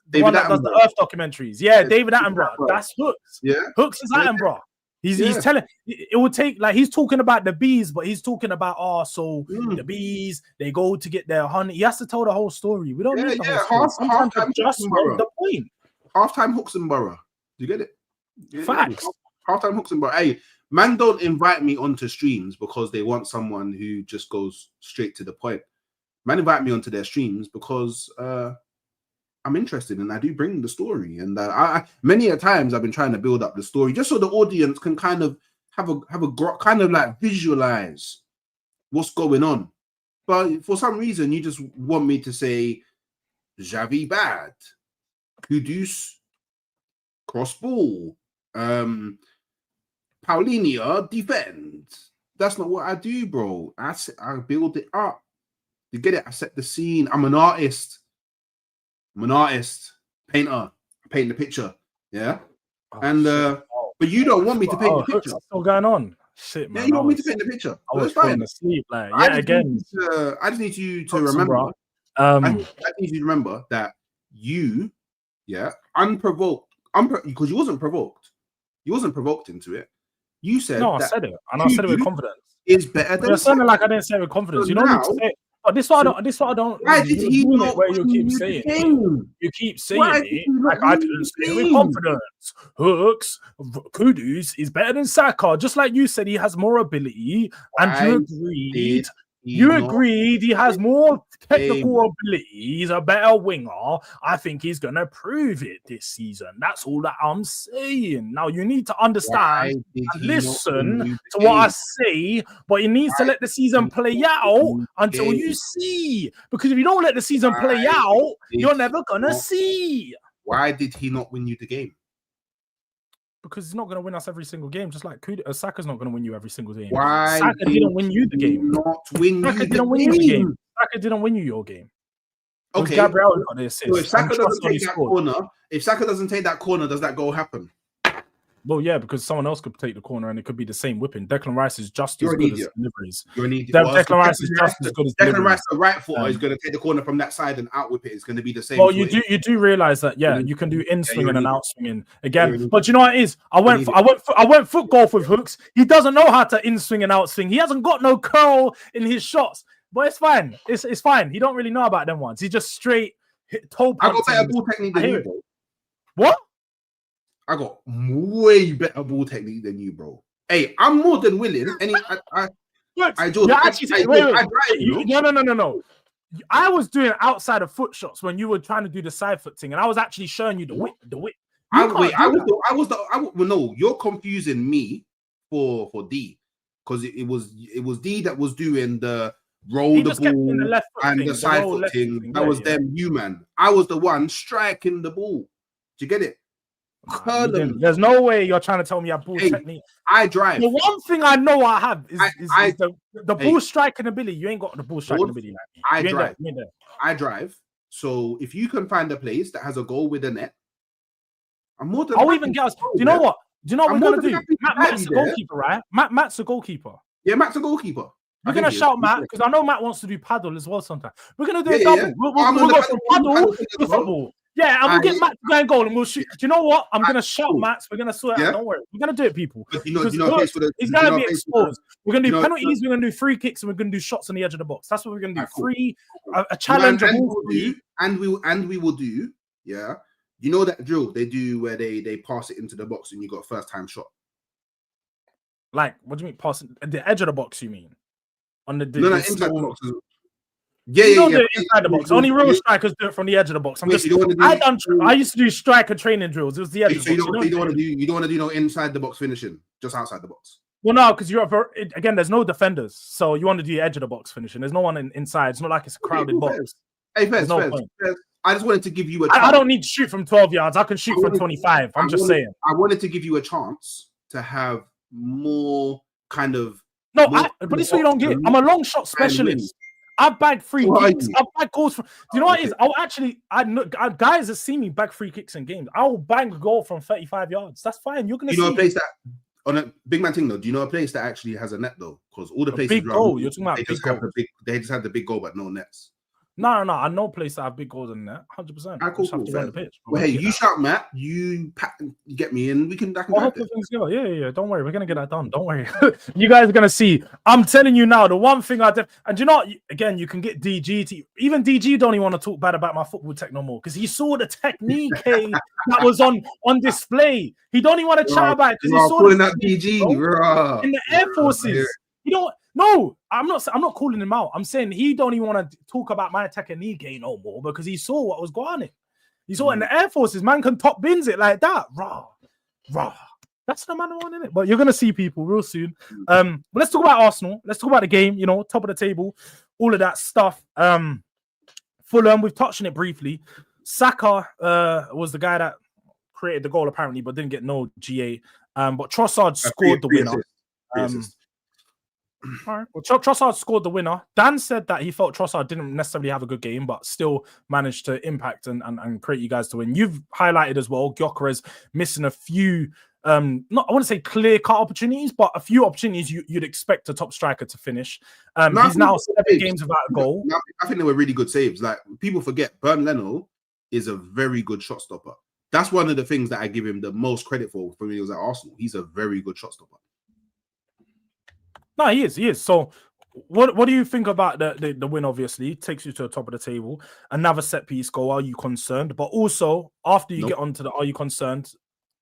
The one that does the Earth documentaries. Yeah, David Attenborough. That's Hooks.
Yeah.
Hooks is Attenborough. He's telling it will take like he's talking about the bees, but he's talking about the bees, they go to get their honey. He has to tell the whole story. We don't need the whole story. Sometimes just the point.
Halftime Hooks and Borough. Do you get it?
Facts.
Halftime Hooks and Borough. Hey, man, don't invite me onto streams because they want someone who just goes straight to the point. Man, invite me onto their streams because I'm interested and I do bring the story. And I many a times I've been trying to build up the story just so the audience can kind of have a kind of like visualize what's going on. But for some reason, you just want me to say Xavi bad, Kudus cross ball, Paulinho defend. That's not what I do, bro. I build it up. You get it? I set the scene. I'm an artist. Painter. I paint the picture. Yeah. But you don't want me to paint the picture.
What's still going on? Shit, man.
Yeah, you don't want me to paint the picture.
I was falling asleep. Like, I
just need you to remember. I need you to remember that you, unprovoked, because you wasn't provoked. You wasn't provoked into it. You said
I said it, and I said it with confidence.
Is better than.
You're sounding like I didn't say it with confidence. You don't need to say it. But this one I don't.
Why did he not?
Where you keep saying it? You keep saying it like I didn't say it with confidence. Hooks, Kudus is better than Saka. Just like you said, he has more ability, and you agreed. You agreed he has more technical ability. He's a better winger. I think he's going to prove it this season. That's all that I'm saying. Now, you need to understand and listen to what I say, but he needs to let the season play out until you see. Because if you don't let the season play out, you're never going to see.
Why did he not win you the game?
Because he's not going to win us every single game, just like Saka's not going to win you every single game.
Why
Saka didn't win you the game? Saka didn't win you the game. Saka didn't win you your game.
Okay.
Gabriel got the assist.
So if Saka doesn't take that corner, does that goal happen?
Well, yeah, because someone else could take the corner and it could be the same whipping. Declan Rice is just as good as deliveries. Declan Rice is just as good as deliveries.
Declan Rice, the right footer, is going to take the corner from that side and out whip it. It's going to be the same.
Well, you do realize that, you can do in swinging and out swinging again. But you know what it is? I went foot golf with Hooks. He doesn't know how to in swing and out swing. He hasn't got no curl in his shots. But it's fine. It's fine. He don't really know about them ones. He just straight toe punch.
I got better ball technique than you, bro.
What?
I got way better ball technique than you, bro. Hey, I'm more than willing. No.
I was doing outside of foot shots when you were trying to do the side foot thing, and I was actually showing you the whip.
No, you're confusing me for D, because it was D that was doing the roll the ball and the side foot thing. That was them, you man. I was the one striking the ball. Do you get it?
There's no way you're trying to tell me I have ball technique.
I drive.
The one thing I know I have is the ball striking ability. You ain't got the ball striking ability.
I drive. So if you can find a place that has a goal with a net, I'm more than.
I'll even get us. Do you know what? Do you know what we're gonna do? Matt's a goalkeeper, right? Matt's a goalkeeper.
Yeah, Matt's a goalkeeper.
We're gonna shout Matt because I know Matt wants to do paddle as well sometimes. We're gonna do a
Yeah,
double.
yeah.
We'll go from paddle to
well.
football. Yeah, and we'll get Matt to go and goal and we'll shoot. Do you know what? I'm gonna shout Matt. We're gonna sort it out. Don't worry. We're gonna do it, people.
But you know,
he's gonna be exposed. We're gonna do penalties. We're gonna do free kicks, and we're gonna do shots on the edge of the box. That's what we're gonna do. Free, a challenge.
And we will do. Yeah, you know that drill they do where they pass it into the box and you got a first time shot.
Like, what do you mean passing the edge of the box? You mean on the
inside the box.
Yeah. Inside the box. Only real strikers do it from the edge of the box. I used to do striker training drills. It was the edge of the box.
You don't want to do no inside the box finishing, just outside the box.
Well, no, because again, there's no defenders, so you want to do the edge of the box finishing. There's no one inside. It's not like it's a crowded box.
Hey, Fez. I just wanted to give you a chance.
I don't need to shoot from 12 yards. I can shoot from 25. I'm just saying.
I wanted to give you a chance to have more kind of.
No, but this is what you don't get. I'm a long shot specialist. I bag free kicks. I bag goals. Do you know what it is? I know guys that see me bag free kicks in games. I will bang a goal from 35 yards. That's fine. You're gonna see.
A place that on a big man thing though. Do you know a place that actually has a net though? Because all the places
big goal. You're talking about big goal.
They just have the big goal, but no nets.
No. I know place that have big goals in there. 100%.
Cool. Well, hey, you shout, Matt. You get me in. We can.
Yeah. Don't worry. We're gonna get that done. Don't worry. You guys are gonna see. I'm telling you now. The one thing and you know, again, you can get DG to even DG don't even want to talk bad about my football tech no more because he saw the technique that was on display. He don't even want to chat about it because he saw
calling that DG
in the Air Forces. You know. No, I'm not calling him out. I'm saying he don't even want to talk about my technique no more because he saw what was going on. He saw in the Air Forces, man can top bins it like that. Raw. That's the man one in it. But you're gonna see people real soon. But let's talk about Arsenal. Let's talk about the game. You know, top of the table, all of that stuff. Fulham, we've touched on it briefly. Saka was the guy that created the goal apparently, but didn't get no GA. But Trossard scored the winner. All right. Well, Trossard scored the winner. Dan said that he felt Trossard didn't necessarily have a good game, but still managed to impact and create you guys to win. You've highlighted as well, Gyökeres missing a few, I want to say clear-cut opportunities, but a few opportunities you'd expect a top striker to finish. He's now 7 games without a goal.
I think they were really good saves. Like, people forget, Bernd Leno is a very good shot stopper. That's one of the things that I give him the most credit for when he was at Arsenal. He's a very good shot stopper.
No, he is. So what do you think about the win? Obviously, it takes you to the top of the table. Another set piece goal. Are you concerned? But also, after you get onto are you concerned?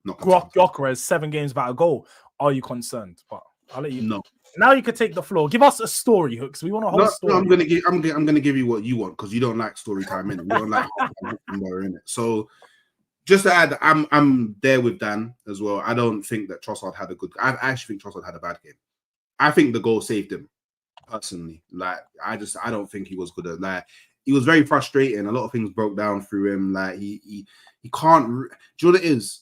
Not
Gyökeres 7 games without a goal. Are you concerned? But I'll let you
know.
Now you can take the floor. Give us a story, Hooks. We want a whole story.
No, I'm gonna give you what you want because you don't like story time in it. You don't like in it. So just to add, I'm there with Dan as well. I don't think that Trossard had a good. I actually think Trossard had a bad game. I think the goal saved him personally. Like, I don't think he was good at that. He was very frustrating. A lot of things broke down through him. Like, he can't. Do you know what it is?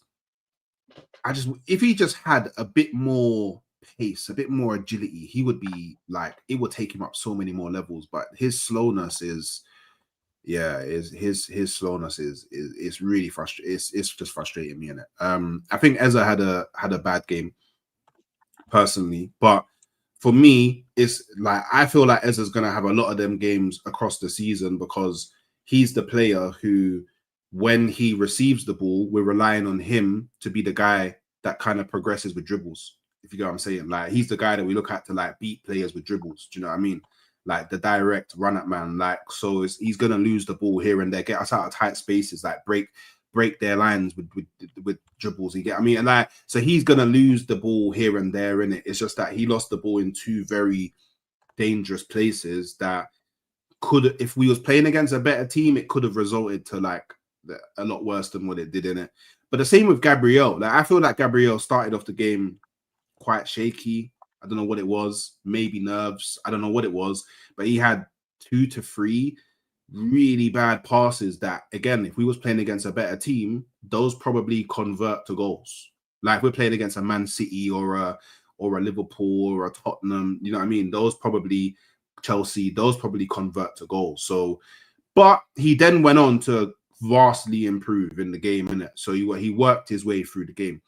If he just had a bit more pace, a bit more agility, he would be like, it would take him up so many more levels. But his slowness is slowness is really frustrating. It's just frustrating me in it. I think Eze had a bad game personally, but for me, it's like I feel like Eze's gonna have a lot of them games across the season because he's the player who, when he receives the ball, we're relying on him to be the guy that kind of progresses with dribbles. If you get what I'm saying, like he's the guy that we look at to like beat players with dribbles. Do you know what I mean? Like the direct run at man. Like, so he's gonna lose the ball here and there, get us out of tight spaces, like break their lines with dribbles. You get what I mean? And like, so he's gonna lose the ball here and there in it. It's just that he lost the ball in 2 very dangerous places that could, if we was playing against a better team, it could have resulted to like a lot worse than what it did in it. But the same with Gabriel. Like, I feel like Gabriel started off the game quite shaky. I don't know what it was, maybe nerves. I don't know what it was, but he had 2 to 3 really bad passes that, again, if we was playing against a better team, those probably convert to goals. Like, we're playing against a Man City or a Liverpool or a Tottenham, you know what I mean? Those probably, Chelsea, those probably convert to goals. So, but he then went on to vastly improve in the game, innit? So he worked his way through the game.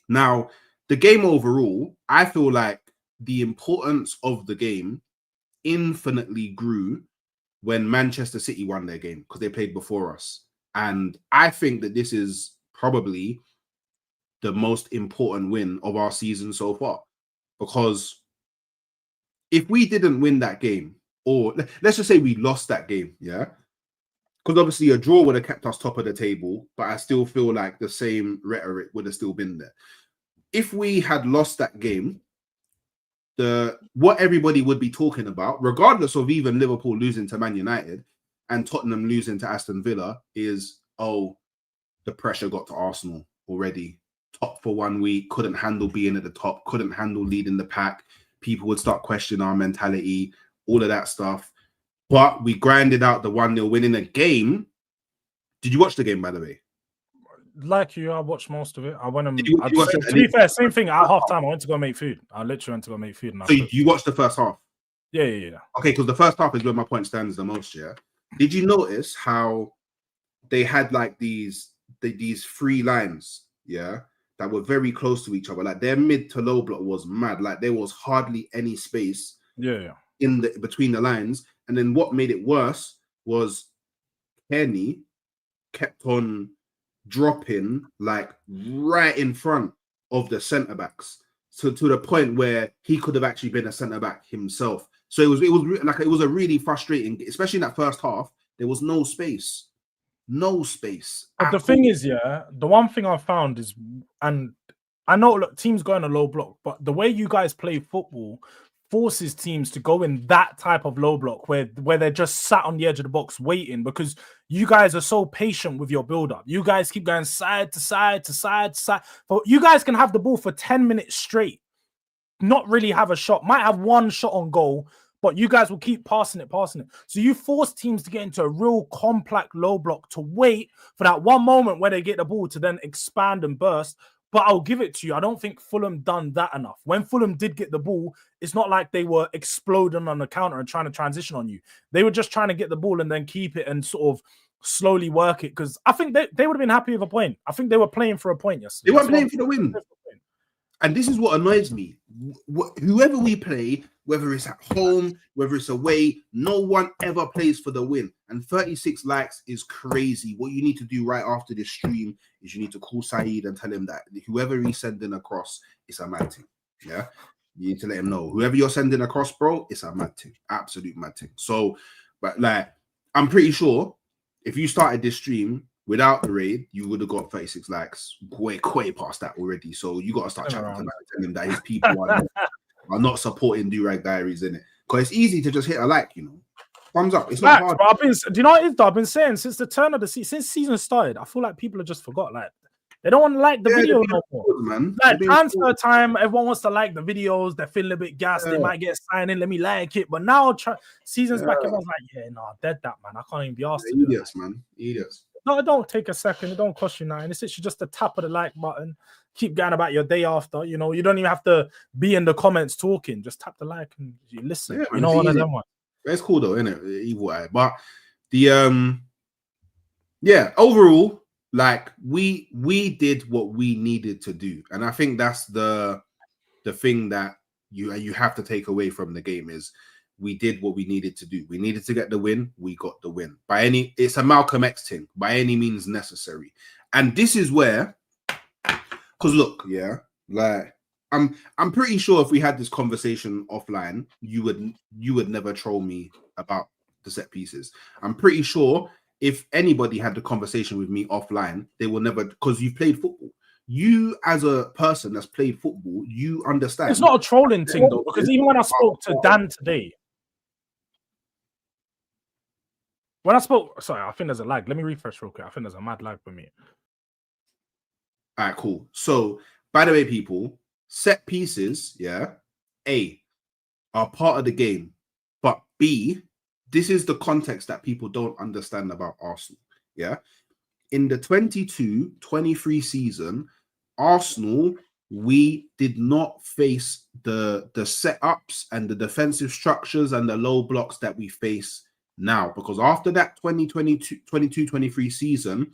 Now, the game overall, I feel like the importance of the game infinitely grew when Manchester City won their game because they played before us. And I think that this is probably the most important win of our season so far. Because if we didn't win that game, or let's just say we lost that game, yeah? Because obviously a draw would have kept us top of the table, but I still feel like the same rhetoric would have still been there. If we had lost that game, what everybody would be talking about, regardless of even Liverpool losing to Man United and Tottenham losing to Aston Villa, is, oh, the pressure got to Arsenal already. Top for 1 week, couldn't handle being at the top, couldn't handle leading the pack. People would start questioning our mentality, all of that stuff. But we grinded out the 1-0 win in a game. Did you watch the game, by the way?
Like you, I watched most of it. I went and
to
be fair, same thing at half time. I went to go make food. I literally went to go make food.
So you watched the first half?
Yeah.
Okay, because the first half is where my point stands the most, yeah? Did you notice how they had like these 3 lines, yeah, that were very close to each other? Like their mid to low block was mad. Like there was hardly any space in between the lines. And then what made it worse was Kenny kept on dropping like right in front of the centre backs, so to the point where he could have actually been a centre back himself. So it was a really frustrating, especially in that first half. There was no space.
But the thing is, yeah, the one thing I found is, and I know look, teams go in a low block, but the way you guys play football forces teams to go in that type of low block where they're just sat on the edge of the box waiting, because you guys are so patient with your build-up. You guys keep going side to side to side to side. But you guys can have the ball for 10 minutes straight, not really have a shot, might have one shot on goal, but you guys will keep passing it. So you force teams to get into a real compact low block to wait for that one moment where they get the ball to then expand and burst. But I'll give it to you, I don't think Fulham done that enough. When Fulham did get the ball, it's not like they were exploding on the counter and trying to transition on you. They were just trying to get the ball and then keep it and sort of slowly work it, because I think they would have been happy with a point. I think they were playing for a point yesterday.
They weren't playing for the win. And this is what annoys me. Whoever we play, whether it's at home, whether it's away, no one ever plays for the win. And 36 likes is crazy. What you need to do right after this stream is you need to call Saeed and tell him that whoever he's sending across, it's a mad thing. Yeah? You need to let him know. Whoever you're sending across, bro, it's a mad thing. Absolute mad thing. So, but like, I'm pretty sure if you started this stream without the raid, you would have got 36 likes way past that already. So you got to start chatting to him, telling him that his people are not supporting Durag Diaries in it. Because it's easy to just hit a like, you know. Thumbs up. It's not hard.
But do you know what it is, though? I've been saying since the turn of the season, since season started, I feel like people have just forgot. Like, they don't want to like the video no more.
Good, man.
Like transfer time, everyone wants to like the videos. They're feeling a bit gassed. They might get signed in. Let me like it. But now seasons back, everyone's like, yeah, nah, dead that, man. I can't even be asked to do
idiots, man. Idiots.
No, it don't take a second. It don't cost you nothing. It's literally just the tap of the like button. Keep going about your day after. You know, you don't even have to be in the comments talking. Just tap the like and you listen.
Yeah,
you know what I mean?
It's cool though, isn't it? Evil eye. But the overall, like we did what we needed to do, and I think that's the thing that you have to take away from the game is we did what we needed to do. We needed to get the win. We got the win. It's a Malcolm X thing. By any means necessary. And this is where, because look, yeah, like I'm pretty sure if we had this conversation offline, you would never troll me about the set pieces. I'm pretty sure if anybody had the conversation with me offline, they will never, because you've played football. You, as a person that's played football, you understand.
It's not a trolling thing though, because even when I spoke to Dan today, sorry, I think there's a lag. Let me refresh real quick. I think there's a mad lag for me.
All right, cool. So, by the way, people, set pieces, yeah, A, are part of the game, but B, this is the context that people don't understand about Arsenal, yeah? In the 22-23 season, Arsenal, we did not face the setups and the defensive structures and the low blocks that we face now, because after that 22-23 season,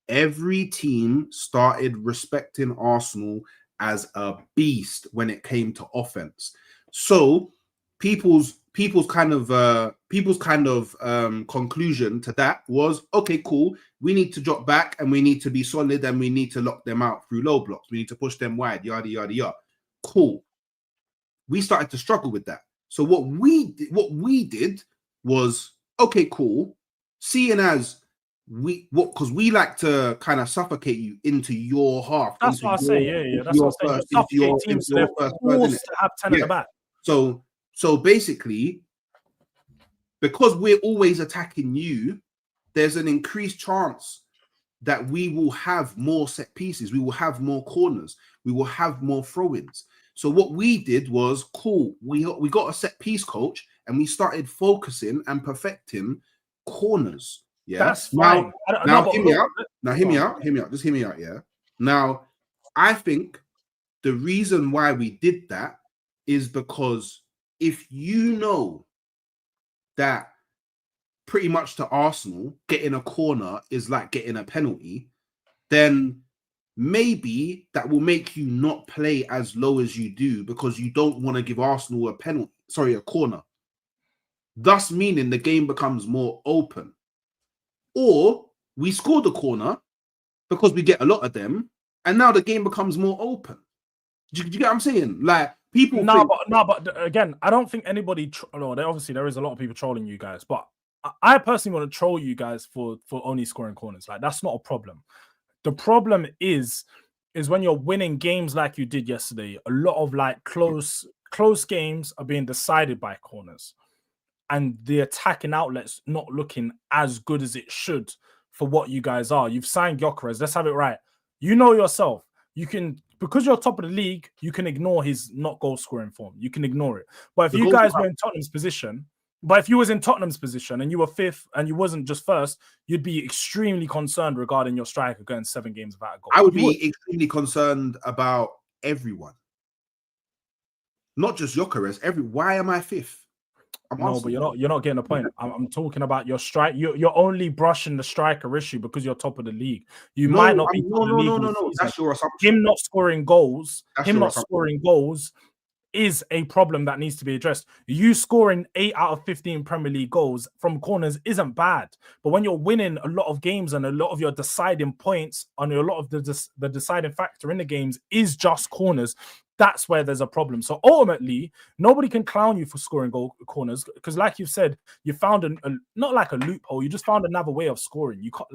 every team started respecting Arsenal as a beast when it came to offense. So people's kind of conclusion to that was, okay, cool. We need to drop back and we need to be solid and we need to lock them out through low blocks. We need to push them wide, yada yada yada. Cool. We started to struggle with that. So what we did was, okay, cool. Seeing as because we like to kind of suffocate you into your half.
That's what I say. Yeah. That's what I say. Suffocate teams, they're forced to have 10 at the back.
So basically, because we're always attacking you, there's an increased chance that we will have more set pieces, we will have more corners, we will have more throw-ins. So what we did was, cool, we got a set piece coach and we started focusing and perfecting corners. Yeah,
that's fine.
Now hear me out. Hear me out. Just hear me out. Yeah. Now, I think the reason why we did that is because if you know that pretty much to Arsenal, getting a corner is like getting a penalty, then maybe that will make you not play as low as you do because you don't want to give Arsenal a corner. Thus meaning the game becomes more open. Or we score the corner because we get a lot of them, and now the game becomes more open. Do you get what I'm saying? Like, people
but again, I don't think anybody obviously there is a lot of people trolling you guys, but I personally want to troll you guys for only scoring corners. Like, that's not a problem. The problem is when you're winning games like you did yesterday, a lot of like close games are being decided by corners, and the attacking outlets not looking as good as it should for what you guys are. You've signed Gyökeres. Let's have it right. You know yourself. You can, because you're top of the league, you can ignore his not goal scoring form. You can ignore it. But if you guys were in Tottenham's position, and you were fifth and you wasn't just first, you'd be extremely concerned regarding your striker going 7 games without a goal.
I would be extremely concerned about everyone. Not just Gyökeres. Why am I fifth?
No, but you're not getting the point. I'm talking about your strike. You're only brushing the striker issue because you're top of the league. You might not be. No.
That's your assumption.
Him not scoring goals. Scoring goals is a problem that needs to be addressed. You scoring 8 out of 15 Premier League goals from corners isn't bad, but when you're winning a lot of games and a lot of your deciding points on a lot of the deciding factor in the games is just corners, that's where there's a problem. So ultimately, nobody can clown you for scoring corners because, like you've said, you found not like a loophole. You just found another way of scoring. You can't,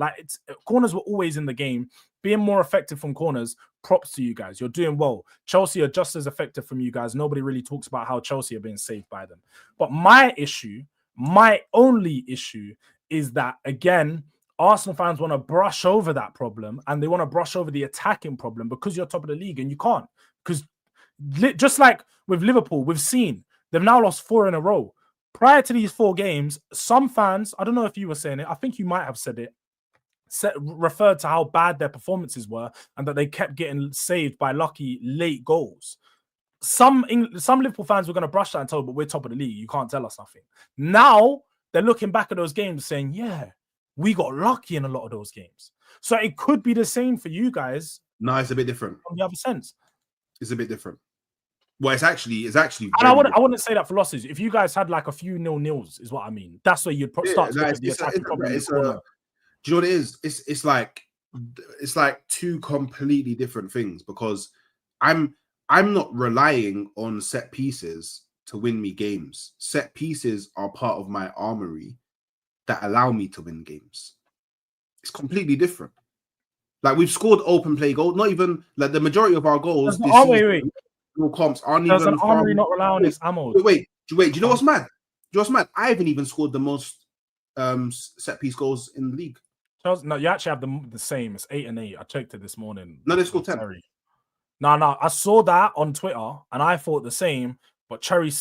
corners were always in the game. Being more effective from corners, props to you guys. You're doing well. Chelsea are just as effective from you guys. Nobody really talks about how Chelsea are being saved by them. But my only issue is that, again, Arsenal fans want to brush over that problem and they want to brush over the attacking problem because you're top of the league, and you can't. Because just like with Liverpool, we've seen they've now lost 4 in a row. Prior to these 4 games, some fans, I don't know if you were saying it, I think you might have said it, referred to how bad their performances were and that they kept getting saved by lucky late goals. Some Liverpool fans were going to brush that and tell, but we're top of the league. You can't tell us nothing. Now they're looking back at those games saying, yeah, we got lucky in a lot of those games. So it could be the same for you guys.
No, it's a bit different.
From the other sense.
It's a bit different. Well, it's actually. And
I wouldn't say that for losses. If you guys had like a few 0-0s, is what I mean. That's where you'd start to look at the attacking problem.
Do you know what it is? It's like 2 completely different things, because I'm not relying on set pieces to win me games. Set pieces are part of my armory that allow me to win games. It's completely different. Like, we've scored open play goals. Not even like the majority of our goals. Comps aren't
Does
even.
An armory not rely on its ammo?
Wait. Do you know what's mad? I haven't even scored the most set piece goals in the league.
No, you actually have the same. It's 8 and 8. I checked it this morning.
No, they scored 10.
No. I saw that on Twitter and I thought the same. But Terry,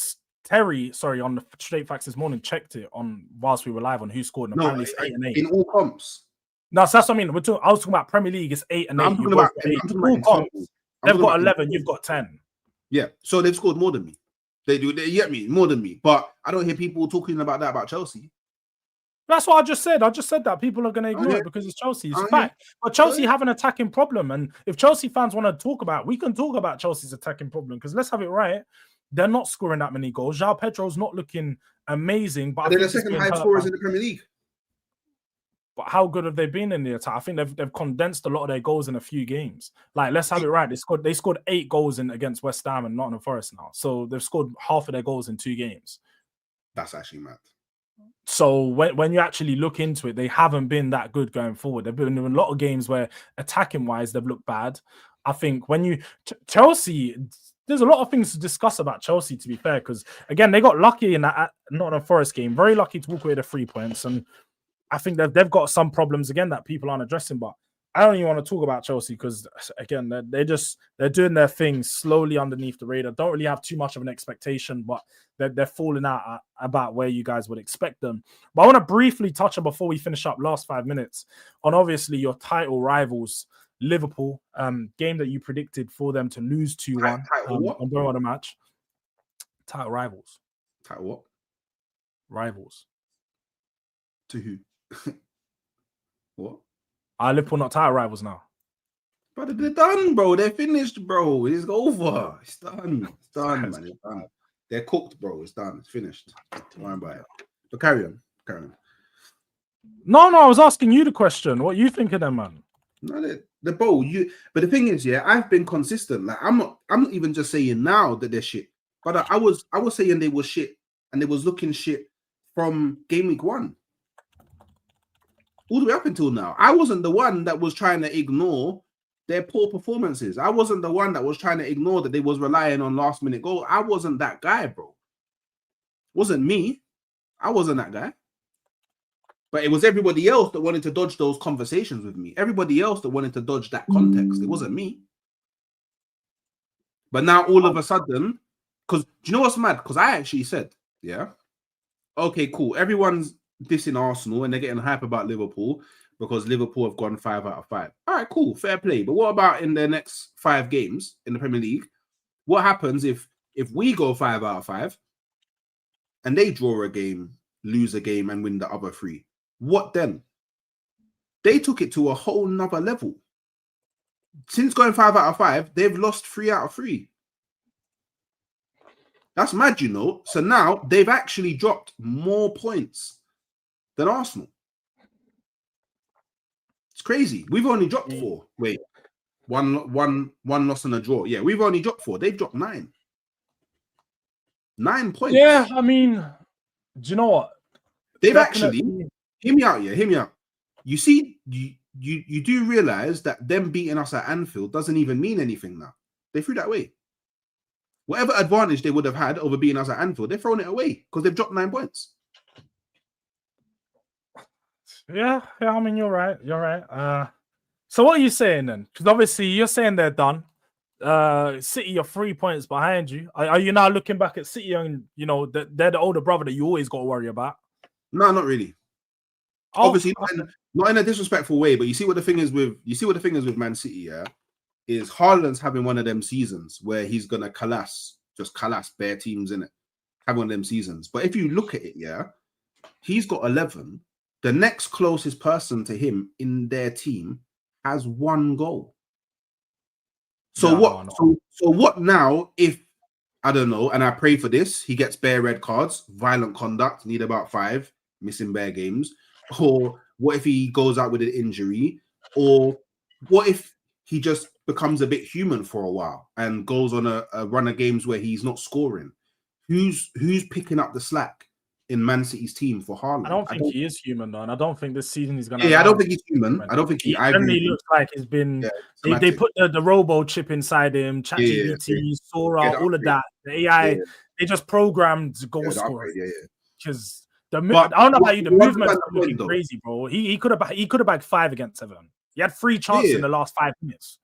on the Straight Facts this morning, checked it on whilst we were live on who scored. And apparently it's 8 and 8
in all comps.
No, so that's what I mean. I was talking about Premier League. It's 8 and 8.
I'm talking about all comps.
They've got 11. You've got 10.
Yeah, so they've scored more than me. They get me more than me. But I don't hear people talking about that about Chelsea.
That's what I just said. I just said that people are going to ignore it because it's Chelsea. It's fact. But Chelsea have an attacking problem, and if Chelsea fans want to talk about, we can talk about Chelsea's attacking problem. Because let's have it right. they're not scoring that many goals. João Pedro's not looking amazing, but
they're the second highest scorers in the Premier League.
But how good have they been in the attack? I think they've condensed a lot of their goals in a few games. Like, let's have it right. They scored 8 goals against West Ham and Nottingham Forest now. So they've scored half of their goals in 2 games.
That's actually mad.
So when you actually look into it, they haven't been that good going forward. They've been in a lot of games where attacking wise they've looked bad. I think when you Chelsea, there's a lot of things to discuss about Chelsea, to be fair, because again they got lucky in that Nottingham Forest game, very lucky to walk away with 3 points, and I think they've got some problems again that people aren't addressing. But I don't even want to talk about Chelsea because again they're doing their thing slowly underneath the radar. Don't really have too much of an expectation, but they're falling out about where you guys would expect them. But I want to briefly touch on, before we finish up last 5 minutes, on obviously your title rivals, Liverpool, game that you predicted for them to lose 2-1 on the match. Title rivals.
Title what?
Rivals.
To who? What?
Liverpool not title rivals now.
But they're done, bro. They're finished, bro. It's over. It's done. It's done, man. It's done. They're cooked, bro. It's done. It's finished. Don't worry about it. But carry on.
No, I was asking you the question. What you think of them, man?
No, the bro. But the thing is, yeah, I've been consistent. Like I'm not even just saying now that they're shit. But I was saying they were shit, and they was looking shit from game week 1. All the way up until now. I wasn't the one that was trying to ignore their poor performances. I wasn't the one that was trying to ignore that they was relying on last minute goal. I wasn't that guy, bro. Wasn't me. I wasn't that guy. But it was everybody else that wanted to dodge those conversations with me. Everybody else that wanted to dodge that context. It wasn't me. But now all of a sudden, because do you know what's mad? Because I actually said, yeah, okay, cool. Everyone's dissing Arsenal and they're getting hype about Liverpool because Liverpool have gone 5 out of 5. All right, cool, fair play. But what about in their next 5 games in the Premier League? What happens if we go 5 out of 5 and they draw a game, lose a game, and win the other 3? What then? They took it to a whole nother level. Since going 5 out of 5, they've lost 3 out of 3. That's mad, you know. So now they've actually dropped more points than Arsenal. It's crazy. We've only dropped 4. Wait, one loss and a draw. Yeah, we've only dropped 4. They've dropped 9. 9 points.
Yeah, I mean, do you know what?
They've actually, hear me out. You see, you do realize that them beating us at Anfield doesn't even mean anything now. They threw that away. Whatever advantage they would have had over beating us at Anfield, they've thrown it away because they've dropped 9 points.
Yeah, I mean, you're right. So what are you saying then? Because obviously you're saying they're done. City are 3 points behind you. Are you now looking back at City and, you know, they're the older brother that you always got to worry about?
No, not really. Obviously, not in a disrespectful way, but you see what the thing is with Man City, yeah, is Haaland's having one of them seasons where he's gonna collapse bare teams in it. Have one of them seasons. But if you look at it, yeah, he's got 11. The next closest person to him in their team has 1 goal. So what now if, I don't know, and I pray for this, he gets bare red cards, violent conduct, need about 5, missing bare games, or what if he goes out with an injury, or what if he just becomes a bit human for a while and goes on a run of games where he's not scoring? Who's picking up the slack in Man City's team for Haaland?
I don't think he is human, though, and I don't think this season he's going to.
Yeah, I don't think he's human. I don't think
he generally looks like he's been. Yeah, they put the robo chip inside him, ChatGPT, Sora, all of that. The AI, they just programmed goal scorer. Because I don't know about you, the movement's looking crazy, bro. He could have bagged 5 against Everton. He had 3 chances in the last 5 minutes.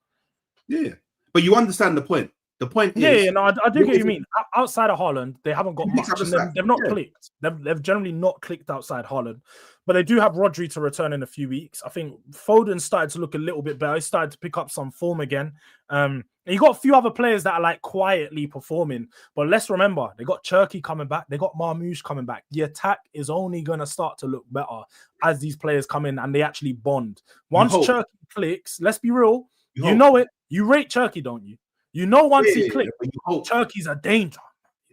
Yeah, but you understand the point. The point is,
no, I do get what you mean. Outside of Haaland, they haven't got much. They've not clicked. They've generally not clicked outside Haaland, but they do have Rodri to return in a few weeks. I think Foden started to look a little bit better. He started to pick up some form again. You got a few other players that are like quietly performing, but let's remember they got Cherky coming back. They got Marmoush coming back. The attack is only going to start to look better as these players come in and they actually bond. Once Cherky clicks, let's be real, you know it. You rate Cherky, don't you? You know, once he clicks, Turkey's a danger.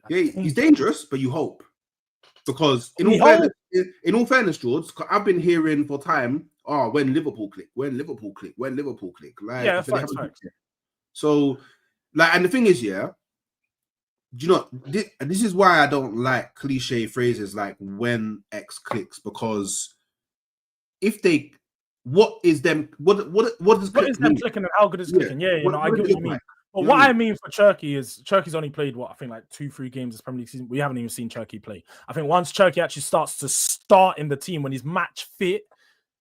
Yeah, he's dangerous, but you hope. Because in all fairness, Jords, I've been hearing for time, when Liverpool click. Like,
yeah,
but they
facts.
haven't. So, like, and the thing is, yeah, do you know, this is why I don't like cliche phrases like when X clicks, because if they, what is them
clicking and how good is clicking? Yeah, you know, I get what you mean.
Like?
But what I mean for Turkey is Turkey's only played I think like 2-3 games this Premier League season. We haven't even seen Turkey play. I think once Turkey actually start in the team when he's match fit,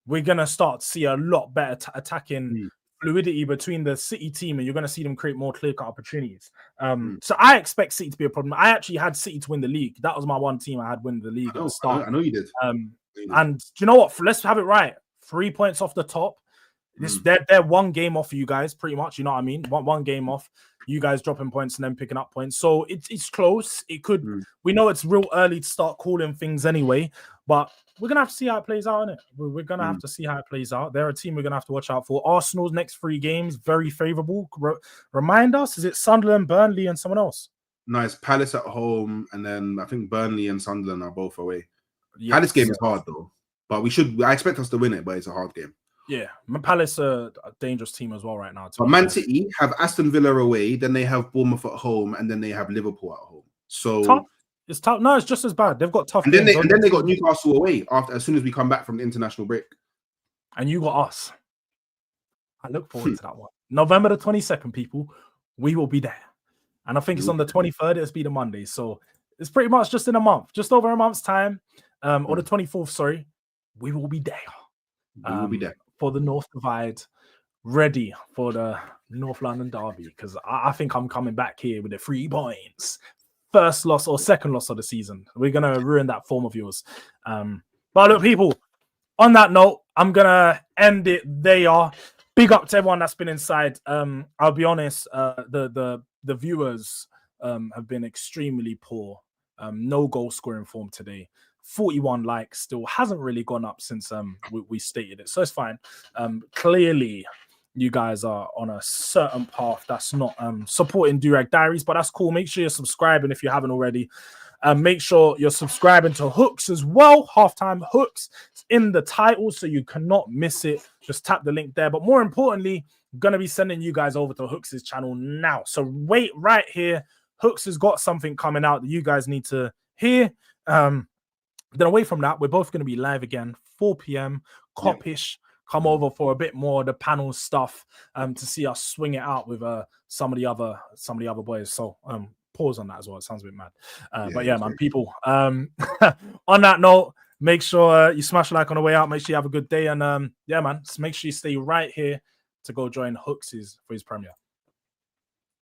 we're gonna start to see a lot better attacking fluidity between the City team, and you're gonna see them create more clear-cut opportunities. So I expect City to be a problem. I actually had City to win the league. That was my one team I had win the league at the start.
I know you did.
And do you know what? Let's have it right. 3 points off the top. They're one game off of you guys, pretty much. You know what I mean? One game off. You guys dropping points and then picking up points. So it's close. It could. We know it's real early to start calling things anyway, but we're gonna have to see how it plays out, innit? We're gonna have to see how it plays out. They're a team we're gonna have to watch out for. Arsenal's next 3 games very favorable. Remind us, is it Sunderland, Burnley, and someone else?
No, it's Palace at home, and then I think Burnley and Sunderland are both away. Yes. Palace game is hard though, but I expect us to win it, but it's a hard game.
Yeah, Palace are a dangerous team as well right now.
But Man City have Aston Villa away, then they have Bournemouth at home, and then they have Liverpool at home. So
tough. It's tough. No, it's just as bad. They've got tough.
And then they got Newcastle away as soon as we come back from the international break.
And you got us. I look forward to that one. November the 22nd, people. We will be there. And I think it's on the 23rd. It'll be the Monday. So it's pretty much just in a month, just over a month's time. Or the 24th, sorry. We will be there.
We will be there.
For the North Divide, ready for the North London derby, because I think I'm coming back here with the 3 points. First loss or second loss of the season. We're going to ruin that form of yours. But look, people, on that note, I'm going to end it there. Big up to everyone that's been inside. I'll be honest, the viewers have been extremely poor. No goal scoring form today. 41 likes, still hasn't really gone up since we stated it, so it's fine. Clearly you guys are on a certain path that's not supporting Durag Diaries, but that's cool. Make sure you're subscribing if you haven't already. Make sure you're subscribing to Hooks as well. Halftime Hooks, it's in the title, so you cannot miss it. Just tap the link there. But more importantly, I'm gonna be sending you guys over to Hooks' channel now, so wait right here. Hooks has got something coming out that you guys need to hear. Then away from that, we're both going to be live again, 4 p.m. Copish. Come over for a bit more of the panel stuff to see us swing it out with some of the other boys. So pause on that as well. It sounds a bit mad. But yeah, man, people. On that note, make sure you smash a like on the way out. Make sure you have a good day. And yeah, man, just make sure you stay right here to go join Hooks for his premiere.